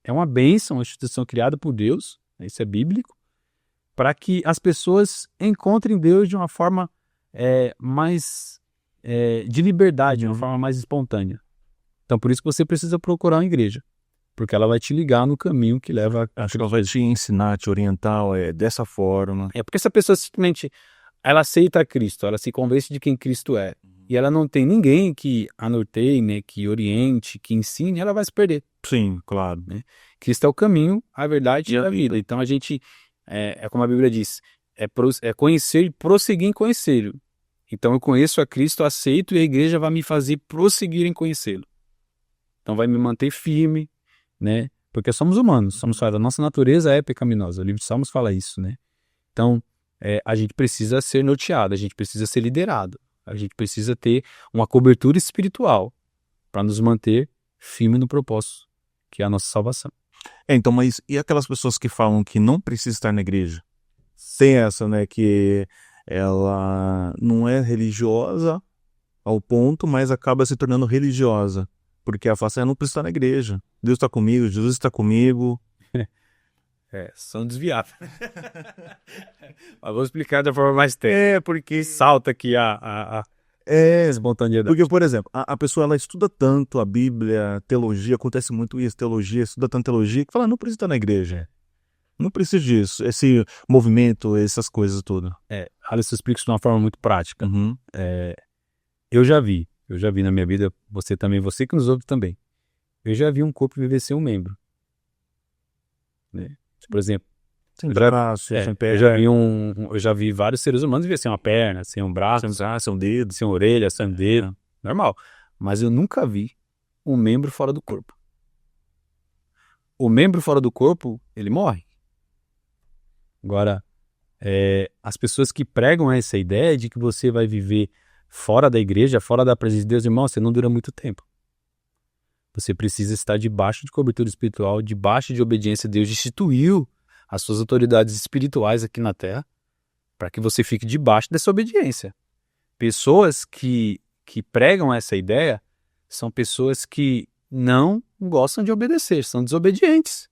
é uma bênção, uma instituição criada por Deus, isso é bíblico, para que as pessoas encontrem Deus de uma forma mais de liberdade, de uma forma mais espontânea. Então por isso que você precisa procurar uma igreja, porque ela vai te ligar no caminho que leva Acho que ela vai te ensinar, te orientar dessa forma. Porque essa pessoa simplesmente ela aceita Cristo, ela se convence de quem Cristo é, e ela não tem ninguém que a norteie, né, que oriente, que ensine, ela vai se perder. Sim, claro. Né? Cristo é o caminho, a verdade e a vida. Então a gente, como a Bíblia diz, é conhecer e prosseguir em conhecê-lo. Então eu conheço a Cristo, aceito, e a igreja vai me fazer prosseguir em conhecê-lo. Então vai me manter firme, né? Porque somos humanos, a nossa natureza é pecaminosa. O livro de Salmos fala isso, né? Então a gente precisa ser norteado, a gente precisa ser liderado, a gente precisa ter uma cobertura espiritual para nos manter firme no propósito, que é a nossa salvação. Então, mas e aquelas pessoas que falam que não precisa estar na igreja? Tem essa, né, que ela não é religiosa ao ponto, mas acaba se tornando religiosa, porque ela fala assim, eu não preciso estar na igreja, Deus está comigo, Jesus está comigo. São desviados. Mas vou explicar da forma mais técnica. Porque salta aqui a espontaneidade. Porque, por exemplo, a pessoa ela estuda tanto a Bíblia, teologia, acontece muito isso, teologia, estuda tanto teologia, que fala, não precisa estar na igreja. Não precisa disso, esse movimento, essas coisas tudo. Alisson, eu explico isso de uma forma muito prática. Eu já vi na minha vida, você que nos ouve também, eu já vi um corpo viver sem um membro. Né? Por exemplo, sem braço, sem perna. Eu já vi vários seres humanos viver sem uma perna, sem um braço, sem um dedo, sem uma orelha, sem um dedo, normal. Mas eu nunca vi um membro fora do corpo. O membro fora do corpo, ele morre. Agora, as pessoas que pregam essa ideia de que você vai viver fora da igreja, fora da presença de Deus, irmão, você não dura muito tempo. Você precisa estar debaixo de cobertura espiritual, debaixo de obediência. Deus instituiu as suas autoridades espirituais aqui na terra para que você fique debaixo dessa obediência. Pessoas que pregam essa ideia são pessoas que não gostam de obedecer, são desobedientes.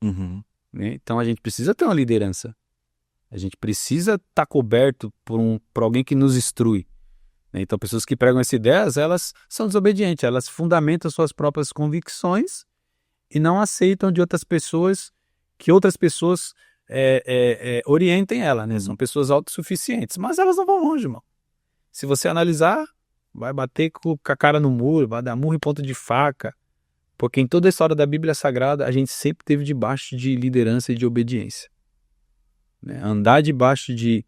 Né? Então a gente precisa ter uma liderança. A gente precisa estar coberto por alguém que nos instrui. Então, pessoas que pregam essa ideia, elas são desobedientes, elas fundamentam suas próprias convicções e não aceitam de outras pessoas que outras pessoas orientem ela, né? São pessoas autossuficientes, mas elas não vão longe, irmão. Se você analisar, vai bater com a cara no muro, vai dar murro em ponta de faca, porque em toda a história da Bíblia Sagrada, a gente sempre esteve debaixo de liderança e de obediência. Né? Andar debaixo de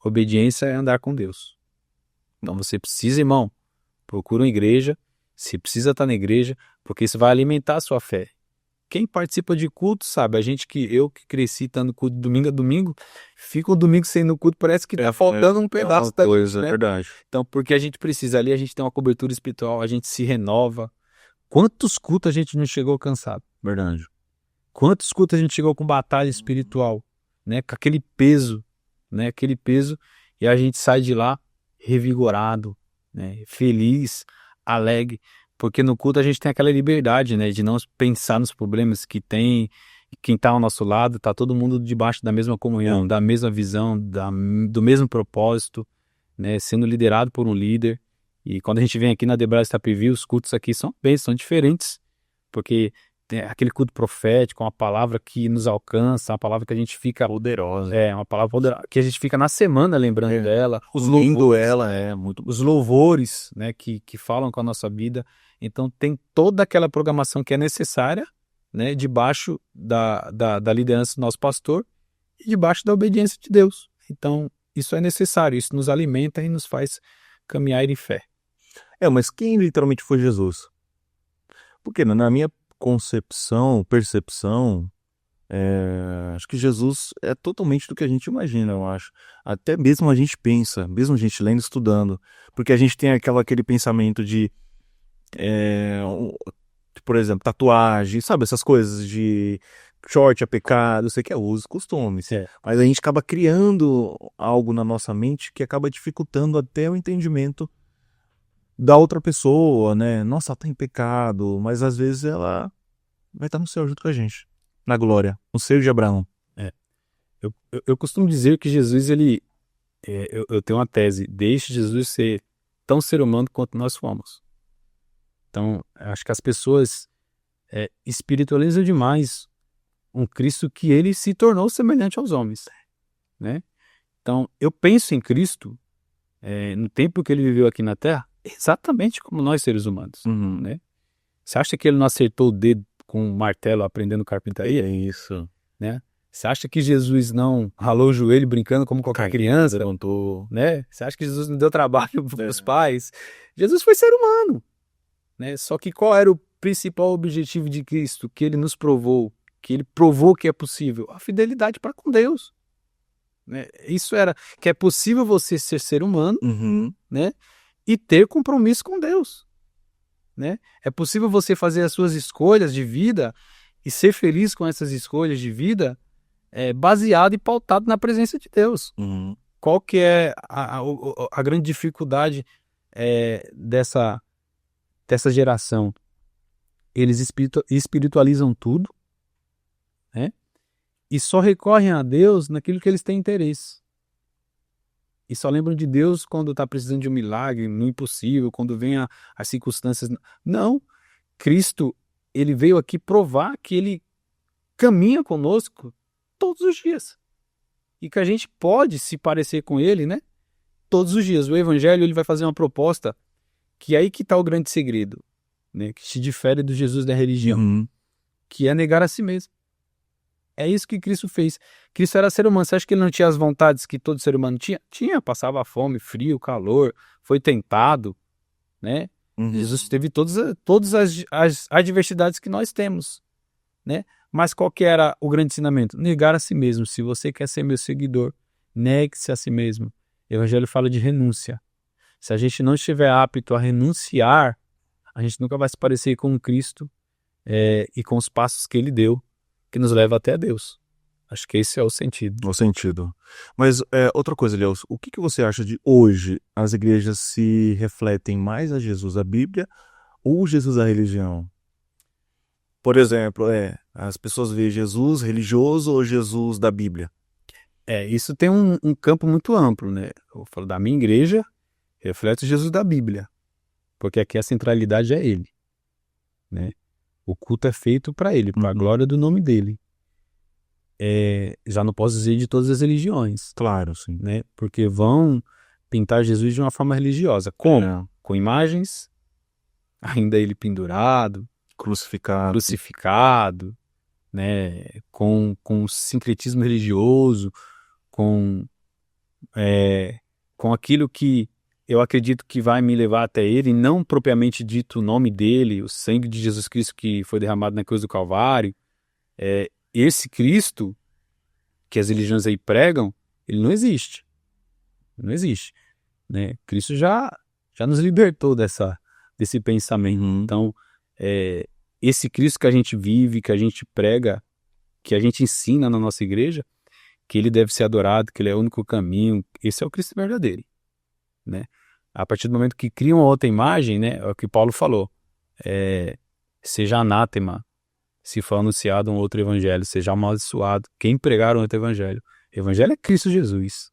obediência é andar com Deus. Então você precisa, irmão, procura uma igreja, você precisa estar na igreja, porque isso vai alimentar a sua fé. Quem participa de culto sabe, eu que cresci estando culto domingo a domingo, fica um domingo sem ir no culto, parece que está faltando um pedaço da coisa, né? É verdade. Então, porque a gente precisa ali, a gente tem uma cobertura espiritual, a gente se renova. Quantos cultos a gente não chegou cansado? Verdade. Quantos cultos a gente chegou com batalha espiritual, né? Com aquele peso, e a gente sai de lá revigorado, né? Feliz, alegre, porque no culto a gente tem aquela liberdade, né? De não pensar nos problemas que tem, quem está ao nosso lado, está todo mundo debaixo da mesma comunhão, da mesma visão, do mesmo propósito, né? Sendo liderado por um líder. E quando a gente vem aqui na The Braz Itapevi, os cultos aqui são diferentes, porque tem aquele culto profético, uma palavra que nos alcança, uma palavra que a gente fica... Poderosa. Uma palavra poderosa, que a gente fica na semana lembrando dela. Muito... Os louvores, né, que falam com a nossa vida. Então tem toda aquela programação que é necessária, né, debaixo da liderança do nosso pastor e debaixo da obediência de Deus. Então isso é necessário, isso nos alimenta e nos faz caminhar em fé. Mas quem literalmente foi Jesus? Porque na minha percepção, acho que Jesus é totalmente do que a gente imagina, eu acho. Até mesmo a gente pensa, mesmo a gente lendo e estudando. Porque a gente tem aquele pensamento de, por exemplo, tatuagem, sabe? Essas coisas de short é pecado, sei que é uso, costumes. Mas a gente acaba criando algo na nossa mente que acaba dificultando até o entendimento da outra pessoa, né? Nossa, ela tá em pecado, mas às vezes ela vai estar no céu junto com a gente, na glória, no seio de Abraão. Eu costumo dizer que Jesus, eu tenho uma tese, deixe Jesus ser tão ser humano quanto nós fomos. Então, acho que as pessoas espiritualizam demais um Cristo que ele se tornou semelhante aos homens, né? Então, eu penso em Cristo, no tempo que ele viveu aqui na Terra, exatamente como nós seres humanos, né? Você acha que ele não acertou o dedo com um martelo aprendendo carpintaria? É isso. Né? Você acha que Jesus não ralou o joelho brincando como qualquer criança? Levantou. Né? Você acha que Jesus não deu trabalho para os pais? Jesus foi ser humano, né? Só que qual era o principal objetivo de Cristo? Que ele nos provou, que ele provou que é possível? A fidelidade para com Deus. Né? Isso era que é possível você ser humano, né? E ter compromisso com Deus, né? É possível você fazer as suas escolhas de vida e ser feliz com essas escolhas de vida, baseado e pautado na presença de Deus. Qual que é a grande dificuldade dessa geração? Eles espiritualizam tudo, né? E só recorrem a Deus naquilo que eles têm interesse. E só lembram de Deus quando está precisando de um milagre, no impossível, quando vem as circunstâncias. Não, Cristo, ele veio aqui provar que ele caminha conosco todos os dias. E que a gente pode se parecer com ele, né? Todos os dias. O Evangelho, ele vai fazer uma proposta que é aí que está o grande segredo, né? Que se difere do Jesus da religião, que é negar a si mesmo. É isso que Cristo fez. Cristo era ser humano. Você acha que ele não tinha as vontades que todo ser humano tinha? Tinha, passava fome, frio, calor, foi tentado, né? Jesus teve todas as adversidades que nós temos, né? Mas qual que era o grande ensinamento? Negar a si mesmo. Se você quer ser meu seguidor, negue-se a si mesmo. O Evangelho fala de renúncia. Se a gente não estiver apto a renunciar, a gente nunca vai se parecer com Cristo e com os passos que ele deu, que nos leva até Deus. Acho que esse é o sentido. O sentido. Mas outra coisa, Leos, o que você acha de hoje as igrejas se refletem mais a Jesus da Bíblia ou Jesus da religião? Por exemplo, as pessoas veem Jesus religioso ou Jesus da Bíblia? Isso tem um campo muito amplo, né? Eu falo da minha igreja, reflete Jesus da Bíblia, porque aqui a centralidade é ele, né? O culto é feito para ele, para a glória do nome dele. Já não posso dizer de todas as religiões. Claro, sim. Né? Porque vão pintar Jesus de uma forma religiosa. Como? Com imagens, ainda ele pendurado, crucificado, né? Com sincretismo religioso, com aquilo que eu acredito que vai me levar até ele, não propriamente dito o nome dele, o sangue de Jesus Cristo que foi derramado na cruz do Calvário. Esse Cristo que as religiões aí pregam, ele não existe. Não existe. Né? Cristo já nos libertou desse pensamento. Então, esse Cristo que a gente vive, que a gente prega, que a gente ensina na nossa igreja, que ele deve ser adorado, que ele é o único caminho, esse é o Cristo verdadeiro. Né? A partir do momento que criam outra imagem, né, é o que Paulo falou, seja anátema se for anunciado um outro evangelho, seja amaldiçoado. Quem pregar um outro evangelho? O evangelho é Cristo Jesus.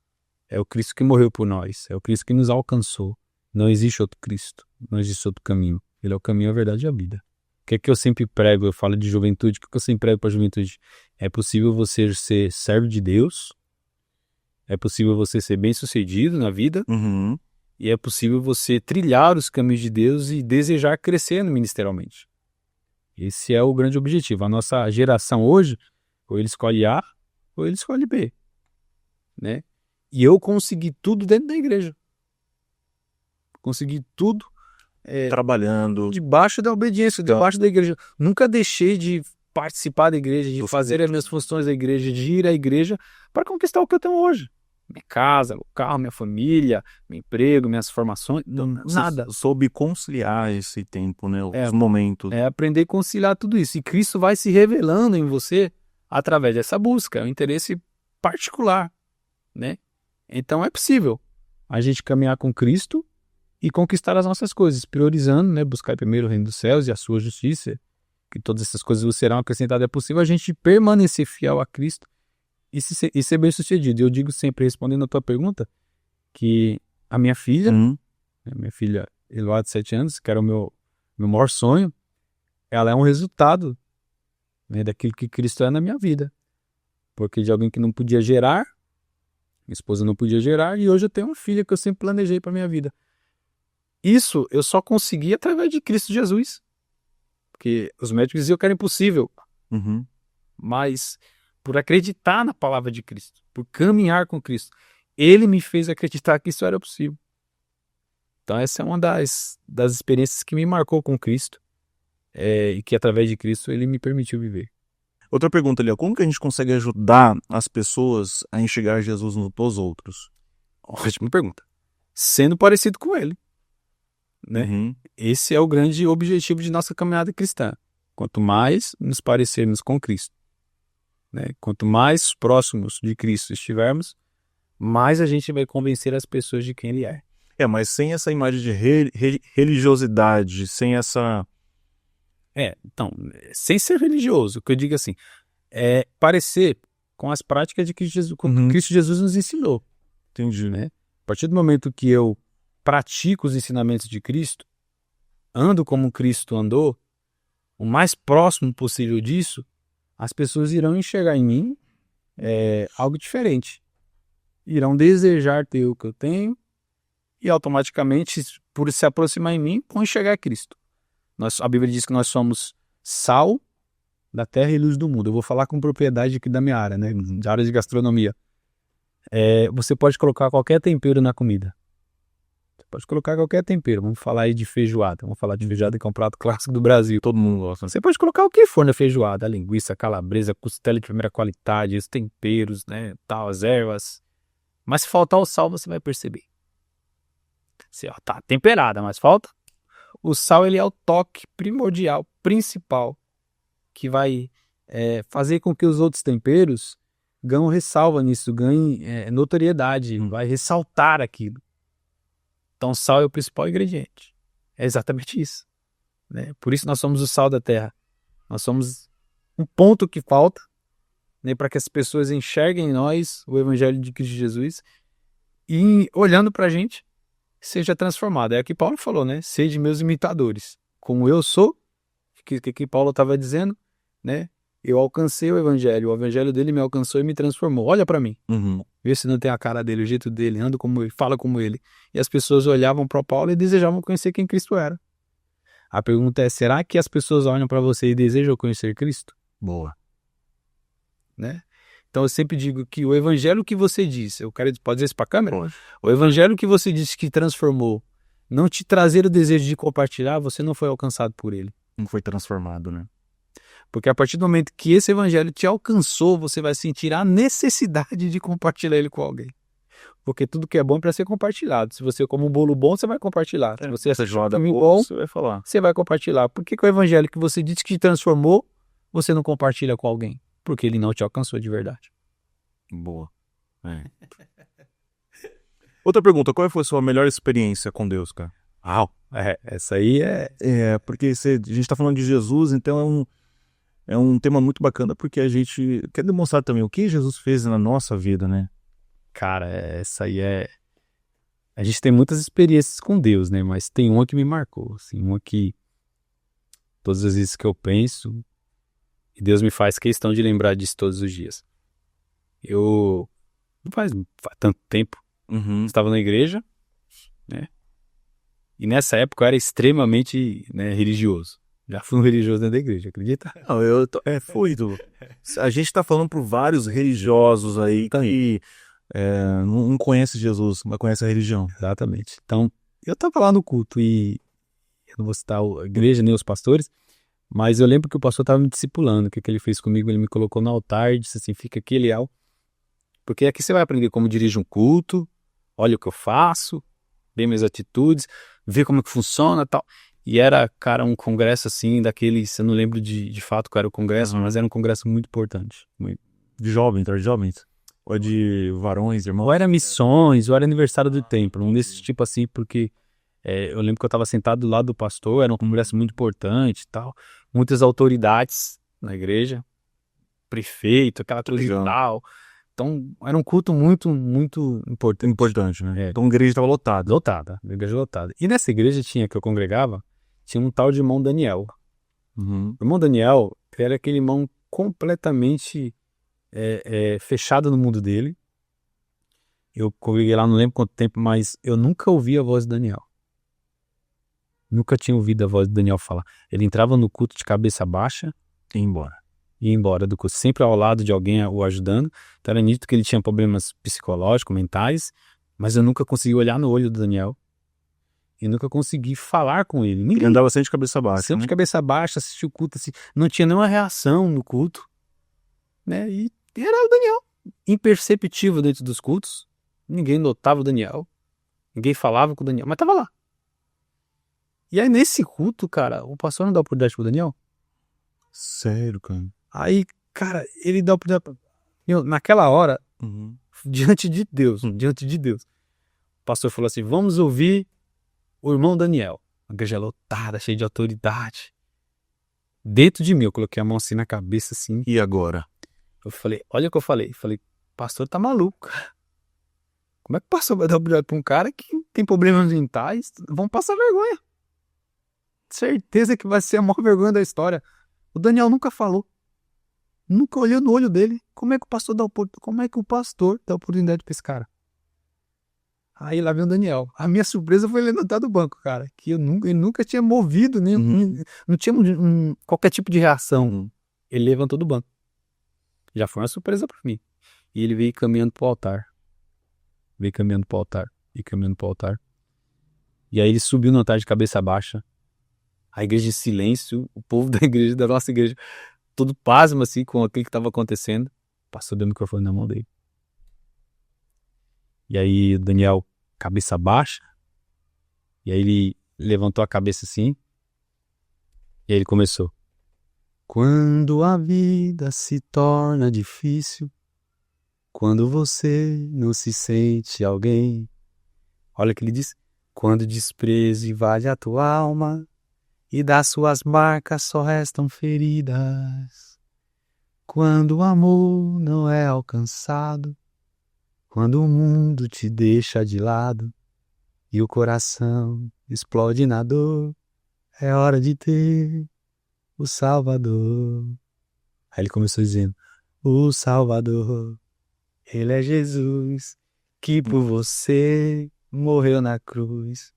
É o Cristo que morreu por nós. É o Cristo que nos alcançou. Não existe outro Cristo. Não existe outro caminho. Ele é o caminho, a verdade e a vida. O que é que eu sempre prego? Eu falo de juventude. O que é que eu sempre prego para a juventude? É possível você ser servo de Deus. É possível você ser bem-sucedido na vida. Uhum. E é possível você trilhar os caminhos de Deus e desejar crescer ministerialmente. Esse é o grande objetivo. A nossa geração hoje, ou ele escolhe A, ou ele escolhe B. Né? E eu consegui tudo dentro da igreja. Consegui tudo Trabalhando. debaixo da obediência, debaixo da igreja. Nunca deixei de participar da igreja, de fazer as minhas funções da igreja, de ir à igreja para conquistar o que eu tenho hoje. Minha casa, o carro, minha família, meu emprego, minhas formações, nada. Você soube conciliar esse tempo, né? Os momentos. É aprender a conciliar tudo isso. E Cristo vai se revelando em você através dessa busca, é um interesse particular, né? Então é possível a gente caminhar com Cristo e conquistar as nossas coisas, priorizando, né? Buscar primeiro o reino dos céus e a sua justiça, que todas essas coisas vos serão acrescentadas. É possível a gente permanecer fiel a Cristo e ser bem sucedido. Eu digo sempre, respondendo a tua pergunta, que a minha filha, minha filha Eloá, de 7 anos, que era o meu maior sonho, ela é um resultado, né, daquilo que Cristo é na minha vida. Porque de alguém que não podia gerar, minha esposa não podia gerar, e hoje eu tenho uma filha que eu sempre planejei para minha vida. Isso eu só consegui através de Cristo Jesus. Porque os médicos diziam que era impossível. Uhum. Mas por acreditar na palavra de Cristo, por caminhar com Cristo, Ele me fez acreditar que isso era possível. Então essa é uma das experiências que me marcou com Cristo, e que através de Cristo Ele me permitiu viver. Outra pergunta, Léo, como que a gente consegue ajudar as pessoas a enxergar Jesus nos outros? Ótima pergunta. Sendo parecido com Ele, né? Uhum. Esse é o grande objetivo de nossa caminhada cristã. Quanto mais nos parecermos com Cristo, né? Quanto mais próximos de Cristo estivermos, mais a gente vai convencer as pessoas de quem Ele é. Mas sem essa imagem de religiosidade, sem essa... Então, sem ser religioso, o que eu digo assim, é parecer com as práticas de Cristo Jesus, Cristo Jesus nos ensinou. Entendi. Né? A partir do momento que eu pratico os ensinamentos de Cristo, ando como Cristo andou, o mais próximo possível disso, as pessoas irão enxergar em mim algo diferente. Irão desejar ter o que eu tenho e automaticamente, por se aproximar em mim, vão enxergar Cristo. A Bíblia diz que nós somos sal da terra e luz do mundo. Eu vou falar com propriedade aqui da minha área, né? Da área de gastronomia. Você pode colocar qualquer tempero na comida. Você pode colocar qualquer tempero. Vamos falar aí de feijoada. Vamos falar de feijoada, que é um prato clássico do Brasil. Todo mundo gosta. Você pode colocar o que for na feijoada. A linguiça, a calabresa, costela de primeira qualidade, os temperos, né? Tal, as ervas. Mas se faltar o sal, você vai perceber. Tá temperada, mas falta. O sal, ele é o toque primordial, principal, que vai fazer com que os outros temperos ganhem ressalva nisso, ganhem notoriedade, vai ressaltar aquilo. Então, o sal é o principal ingrediente. É exatamente isso. Né? Por isso nós somos o sal da terra. Nós somos um ponto que falta, né, para que as pessoas enxerguem em nós o Evangelho de Cristo Jesus e, olhando para a gente, seja transformado. É o que Paulo falou, né? Sede meus imitadores. Como eu sou, que Paulo estava dizendo, né? Eu alcancei o evangelho dele me alcançou e me transformou. Olha para mim. Uhum. Vê se não tem a cara dele, o jeito dele, ando como ele, fala como ele. E as pessoas olhavam para Paulo e desejavam conhecer quem Cristo era. A pergunta é, será que as pessoas olham para você e desejam conhecer Cristo? Boa. Né? Então eu sempre digo que o evangelho que você disse, pode dizer isso para a câmera? Pode. O evangelho que você disse que transformou, não te trazer o desejo de compartilhar, você não foi alcançado por ele. Não foi transformado, né? Porque a partir do momento que esse evangelho te alcançou, você vai sentir a necessidade de compartilhar ele com alguém. Porque tudo que é bom é para ser compartilhado. Se você come um bolo bom, você vai compartilhar. Se você Essa joga bom, você vai falar. você vai compartilhar. Por que o evangelho que você disse que te transformou, você não compartilha com alguém? Porque ele não te alcançou de verdade. Boa. Outra pergunta, qual foi a sua melhor experiência com Deus, cara? Essa aí porque a gente tá falando de Jesus, então é um tema muito bacana porque a gente quer demonstrar também o que Jesus fez na nossa vida, né? Cara, essa aí é... A gente tem muitas experiências com Deus, né? Mas tem uma que me marcou, assim, uma que todas as vezes que eu penso, e Deus me faz questão de lembrar disso todos os dias. Eu, não faz tanto tempo, estava na igreja, né? E nessa época eu era extremamente, né, religioso. Já fui um religioso dentro da igreja, acredita? Não, fui. A gente tá falando por vários religiosos aí que não conhece Jesus, mas conhece a religião. Exatamente. Então, eu tava lá no culto e eu não vou citar a igreja nem os pastores, mas eu lembro que o pastor tava me discipulando. O que ele fez comigo? Ele me colocou no altar e disse assim, fica aqui, Eliel, porque aqui você vai aprender como dirigir um culto, olha o que eu faço, vê minhas atitudes, vê como é que funciona e tal. E era, cara, um congresso assim, daqueles, eu não lembro de fato qual era o congresso, mas era um congresso muito importante. De jovens, de jovens? Ou é de varões, irmãos? Ou era missões, ou era aniversário do templo, um desses tipo assim, porque eu lembro que eu estava sentado do lado do pastor, era um congresso muito importante e tal, muitas autoridades na igreja, prefeito, aquela coisa e tal. Então, era um culto muito, muito importante. Importante, né? Então a igreja estava lotada. Lotada, a igreja lotada. E nessa igreja que eu congregava, tinha um tal de irmão Daniel. O irmão Daniel era aquele irmão completamente fechado no mundo dele. Eu congreguei lá, não lembro quanto tempo, mas eu nunca ouvi a voz de Daniel. Nunca tinha ouvido a voz de Daniel falar. Ele entrava no culto de cabeça baixa e ia embora. Ia embora do culto, sempre ao lado de alguém o ajudando. Então era nítido que ele tinha problemas psicológicos, mentais, mas eu nunca consegui olhar no olho do Daniel e nunca consegui falar com ele. Ninguém. Ele andava sempre de cabeça baixa. Sempre de cabeça baixa, assistia o culto, assim, não tinha nenhuma reação no culto, né? E era o Daniel, imperceptível dentro dos cultos. Ninguém notava o Daniel, ninguém falava com o Daniel, mas tava lá. E aí nesse culto, cara, o pastor não dá oportunidade pro Daniel? Sério, cara? Aí, cara, ele dá oportunidade. Naquela hora, diante de Deus, o pastor falou assim, vamos ouvir o irmão Daniel. Uma igreja lotada, cheia de autoridade. Dentro de mim, eu coloquei a mão assim na cabeça, assim. E agora? Eu falei, olha o que eu falei. Falei, pastor tá maluco. Como é que o pastor vai dar oportunidade pra um cara que tem problemas mentais? Vão passar vergonha. Certeza que vai ser a maior vergonha da história. O Daniel nunca falou. Nunca olhou no olho dele. Como é que o pastor dá oportunidade pra esse cara? Aí lá vem o Daniel. A minha surpresa foi ele levantar do banco, cara. Que ele nunca tinha movido, não tinha qualquer tipo de reação. Ele levantou do banco. Já foi uma surpresa pra mim. E ele veio caminhando pro altar. E caminhando pro altar. E aí ele subiu no altar de cabeça baixa. A igreja em silêncio. O povo da igreja, da nossa igreja, todo pasmo assim com aquilo que estava acontecendo. O pastor deu o microfone na mão dele. E aí o Daniel, cabeça baixa. E aí ele levantou a cabeça assim. E aí ele começou. Quando a vida se torna difícil, quando você não se sente alguém. Olha o que ele diz. Quando o desprezo invade a tua alma e das suas marcas só restam feridas. Quando o amor não é alcançado, quando o mundo te deixa de lado e o coração explode na dor, é hora de ter o Salvador. Aí ele começou dizendo, o Salvador, ele é Jesus, que por você morreu na cruz.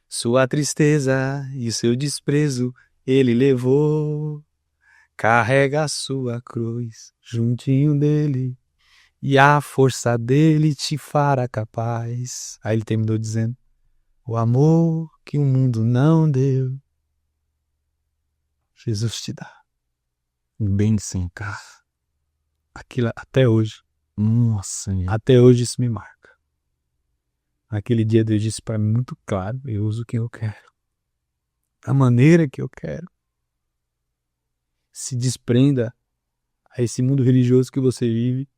Sua tristeza e seu desprezo ele levou. Carrega a sua cruz juntinho dele e a força dele te fará capaz. Aí ele terminou dizendo, o amor que o mundo não deu, Jesus te dá. Bem sim, cara. Aquilo até hoje. Nossa. Até hoje isso me marca. Aquele dia Deus disse para mim muito claro, eu uso quem eu quero. Da maneira que eu quero. Se desprenda a esse mundo religioso que você vive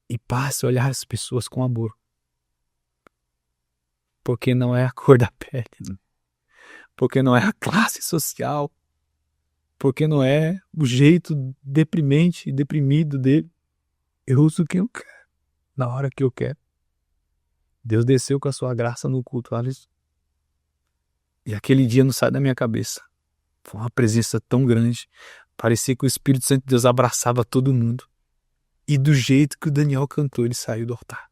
e passe a olhar as pessoas com amor. Porque não é a cor da pele. Porque não é a classe social. porque não é o jeito deprimente e deprimido dele. Eu uso quem eu quero, na hora que eu quero. Deus desceu com a sua graça no culto, Alisson. E aquele dia não sai da minha cabeça. Foi uma presença tão grande. Parecia que o Espírito Santo de Deus abraçava todo mundo. E do jeito que o Daniel cantou, ele saiu do altar.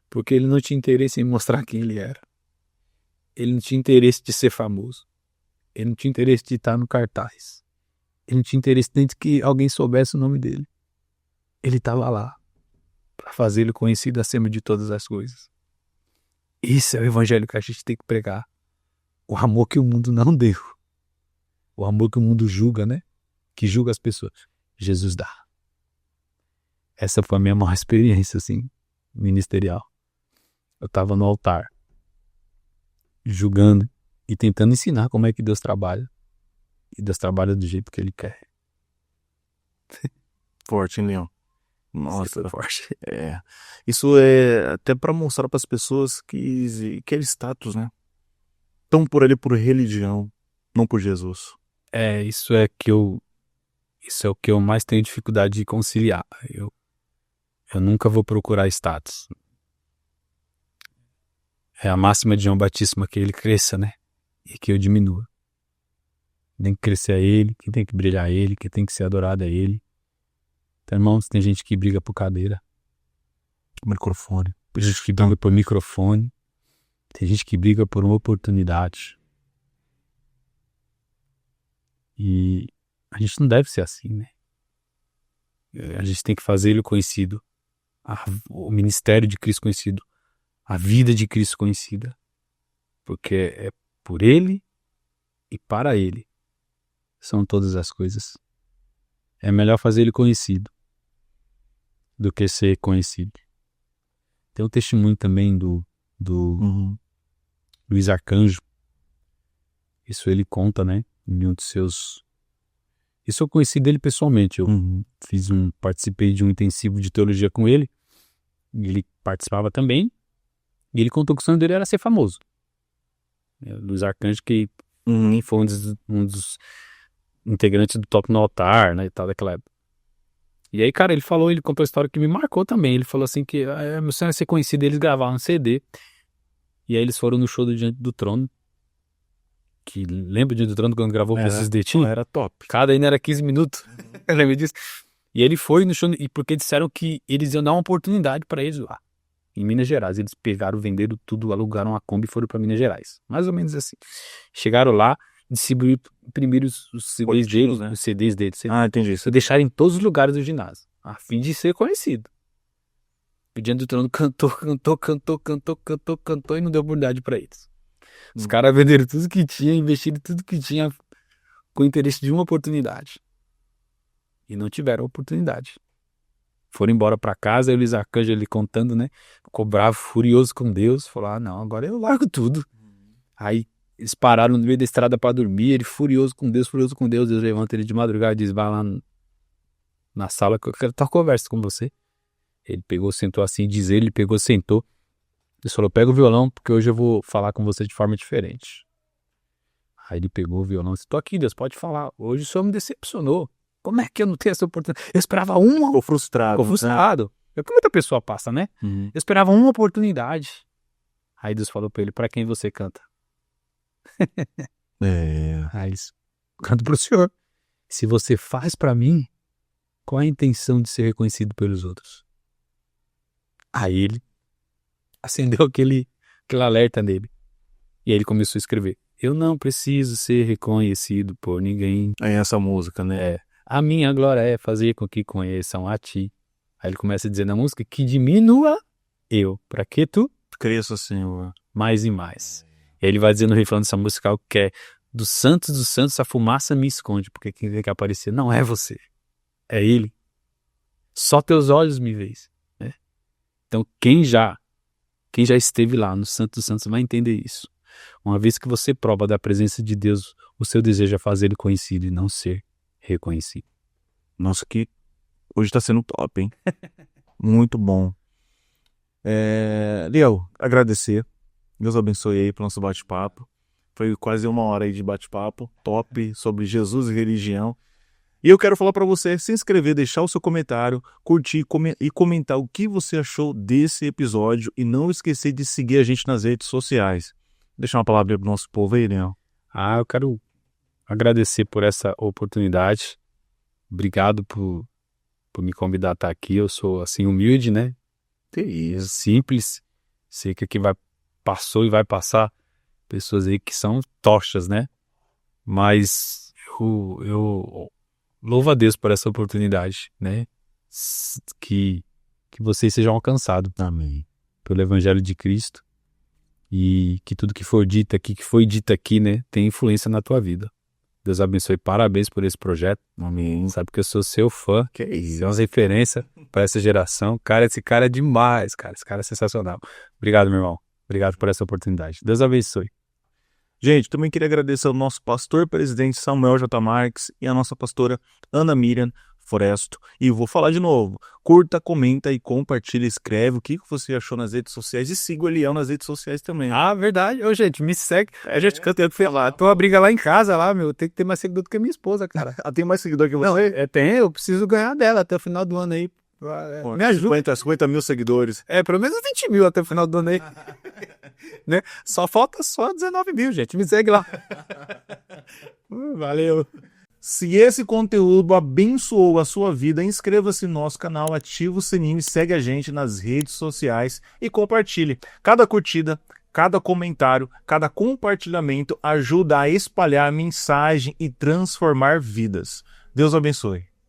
Porque ele não tinha interesse em mostrar quem ele era. Ele não tinha interesse de ser famoso. Ele não tinha interesse de estar no cartaz. Ele não tinha interesse nem de que alguém soubesse o nome dele. Ele estava lá para fazer ele conhecido acima de todas as coisas. Esse é o evangelho que a gente tem que pregar. O amor que o mundo não deu. O amor que o mundo julga, né? Que julga as pessoas. Jesus dá. Essa foi a minha maior experiência, assim, ministerial. Eu estava no altar, julgando e tentando ensinar como é que Deus trabalha. E Deus trabalha do jeito que Ele quer. Forte, hein, Leão? Nossa, foi forte. Isso é até para mostrar para as pessoas que aquele status, né? Estão por ali por religião, não por Jesus. Isso é o que eu mais tenho dificuldade de conciliar. Eu nunca vou procurar status. É a máxima de João Batista, que ele cresça, né? E que eu diminua. Tem que crescer a ele, quem tem que brilhar é ele, quem tem que ser adorado é ele. Então, irmãos, tem gente que briga por cadeira. Microfone. Tem gente que briga por microfone. Tem gente que briga por uma oportunidade. E a gente não deve ser assim, né? A gente tem que fazer ele conhecido. O ministério de Cristo conhecido. A vida de Cristo conhecida. Porque é por ele e para ele. São todas as coisas. É melhor fazer ele conhecido do que ser conhecido. Tem um testemunho também do Luiz Arcanjo. Isso ele conta, né? Em um dos seus... Isso eu conheci dele pessoalmente. Eu participei de um intensivo de teologia com ele. Ele participava também. E ele contou que o sonho dele era ser famoso. Luiz Arcanjo, que foi um dos integrantes do Top no Altar, né, e tal, daquela época. E aí, cara, ele contou a história que me marcou também. Ele falou assim que meu sonho é ser conhecido. Eles gravaram um CD. E aí eles foram no show do Diante do Trono. Que lembra do Diante do Trono quando gravou com esses detinhos? Era top. Cada ainda era 15 minutos. Lembra disso? E ele foi no show, e porque disseram que eles iam dar uma oportunidade para eles lá. Em Minas Gerais. Eles pegaram, venderam tudo, alugaram a Kombi e foram para Minas Gerais. Mais ou menos assim. Chegaram lá, imprimiram os CDs deles, né? Os CDs deles. Entendi. E deixaram em todos os lugares do ginásio, a fim de ser conhecido. O Diante do Trono cantou e não deu oportunidade para eles. Os caras venderam tudo que tinha, investiram tudo que tinha com o interesse de uma oportunidade. E não tiveram oportunidade. Foram embora para casa, e o Luiz Arcanjo, ele contando, né? Ficou bravo, furioso com Deus. Falou, não, agora eu largo tudo. Aí eles pararam no meio da estrada para dormir, ele furioso com Deus. Deus levanta ele de madrugada e diz, vai lá na sala que eu quero ter uma conversa com você. Ele pegou, sentou assim, ele pegou, sentou. Ele falou, pega o violão, porque hoje eu vou falar com você de forma diferente. Aí ele pegou o violão e disse, tô aqui, Deus, pode falar. Hoje o senhor me decepcionou. Como é que eu não tenho essa oportunidade? Eu esperava uma... Ficou frustrado. É o que muita pessoa passa, né? Eu esperava uma oportunidade. Aí Deus falou pra ele, pra quem você canta? Aí canto pro senhor. Se você faz pra mim, qual é a intenção de ser reconhecido pelos outros? Aí ele acendeu aquele alerta nele. E aí ele começou a escrever. Eu não preciso ser reconhecido por ninguém. É essa música, né? A minha glória é fazer com que conheçam a ti. Aí ele começa a dizer na música que diminua eu, para que tu cresça, Senhor, mais e mais. E aí ele vai dizendo no refrão dessa música que é dos santos, a fumaça me esconde, porque quem tem que aparecer não é você, é ele. Só teus olhos me veem. Né? Então quem já esteve lá no Santo dos Santos vai entender isso. Uma vez que você prova da presença de Deus, o seu desejo é fazer ele conhecido e não ser reconhecido. Nossa, que hoje tá sendo top, hein? Muito bom. Liel, agradecer. Deus abençoe aí pro nosso bate-papo. Foi quase 1 hora aí de bate-papo, top, sobre Jesus e religião. E eu quero falar para você se inscrever, deixar o seu comentário, curtir e comentar o que você achou desse episódio. E não esquecer de seguir a gente nas redes sociais. Deixar uma palavra pro nosso povo aí, Leão. Eu quero agradecer por essa oportunidade. Obrigado por me convidar a estar aqui. Eu sou, assim, humilde, né? Que isso. Simples. Sei que aqui passou e vai passar pessoas aí que são tochas, né? Mas eu louvo a Deus por essa oportunidade, né? Que vocês sejam alcançados. Amém. Pelo Evangelho de Cristo. E que tudo que foi dito aqui, né, tem influência na tua vida. Deus abençoe, parabéns por esse projeto. Amém. Sabe que eu sou seu fã. Que isso. Você é uma referência para essa geração. Cara, esse cara é demais, cara. Esse cara é sensacional. Obrigado, meu irmão. Obrigado por essa oportunidade. Deus abençoe. Gente, também queria agradecer ao nosso pastor presidente Samuel J. Marques e a nossa pastora Ana Miriam Foresto. E vou falar de novo. Curta, comenta e compartilha, escreve o que você achou nas redes sociais e siga o Elião nas redes sociais também. Verdade. Ô, gente, me segue. Gente, que eu tenho que falar. Tem uma briga lá em casa, lá, meu. Tem que ter mais seguidor do que a minha esposa, cara. Ela tem mais seguidor que você? Não, tem. Eu preciso ganhar dela até o final do ano aí. Pô, me ajuda. 50 mil seguidores. Pelo menos 20 mil até o final do ano aí. Né? Só falta 19 mil, gente. Me segue lá. Valeu. Se esse conteúdo abençoou a sua vida, inscreva-se no nosso canal, ativa o sininho e segue a gente nas redes sociais e compartilhe. Cada curtida, cada comentário, cada compartilhamento ajuda a espalhar a mensagem e transformar vidas. Deus abençoe.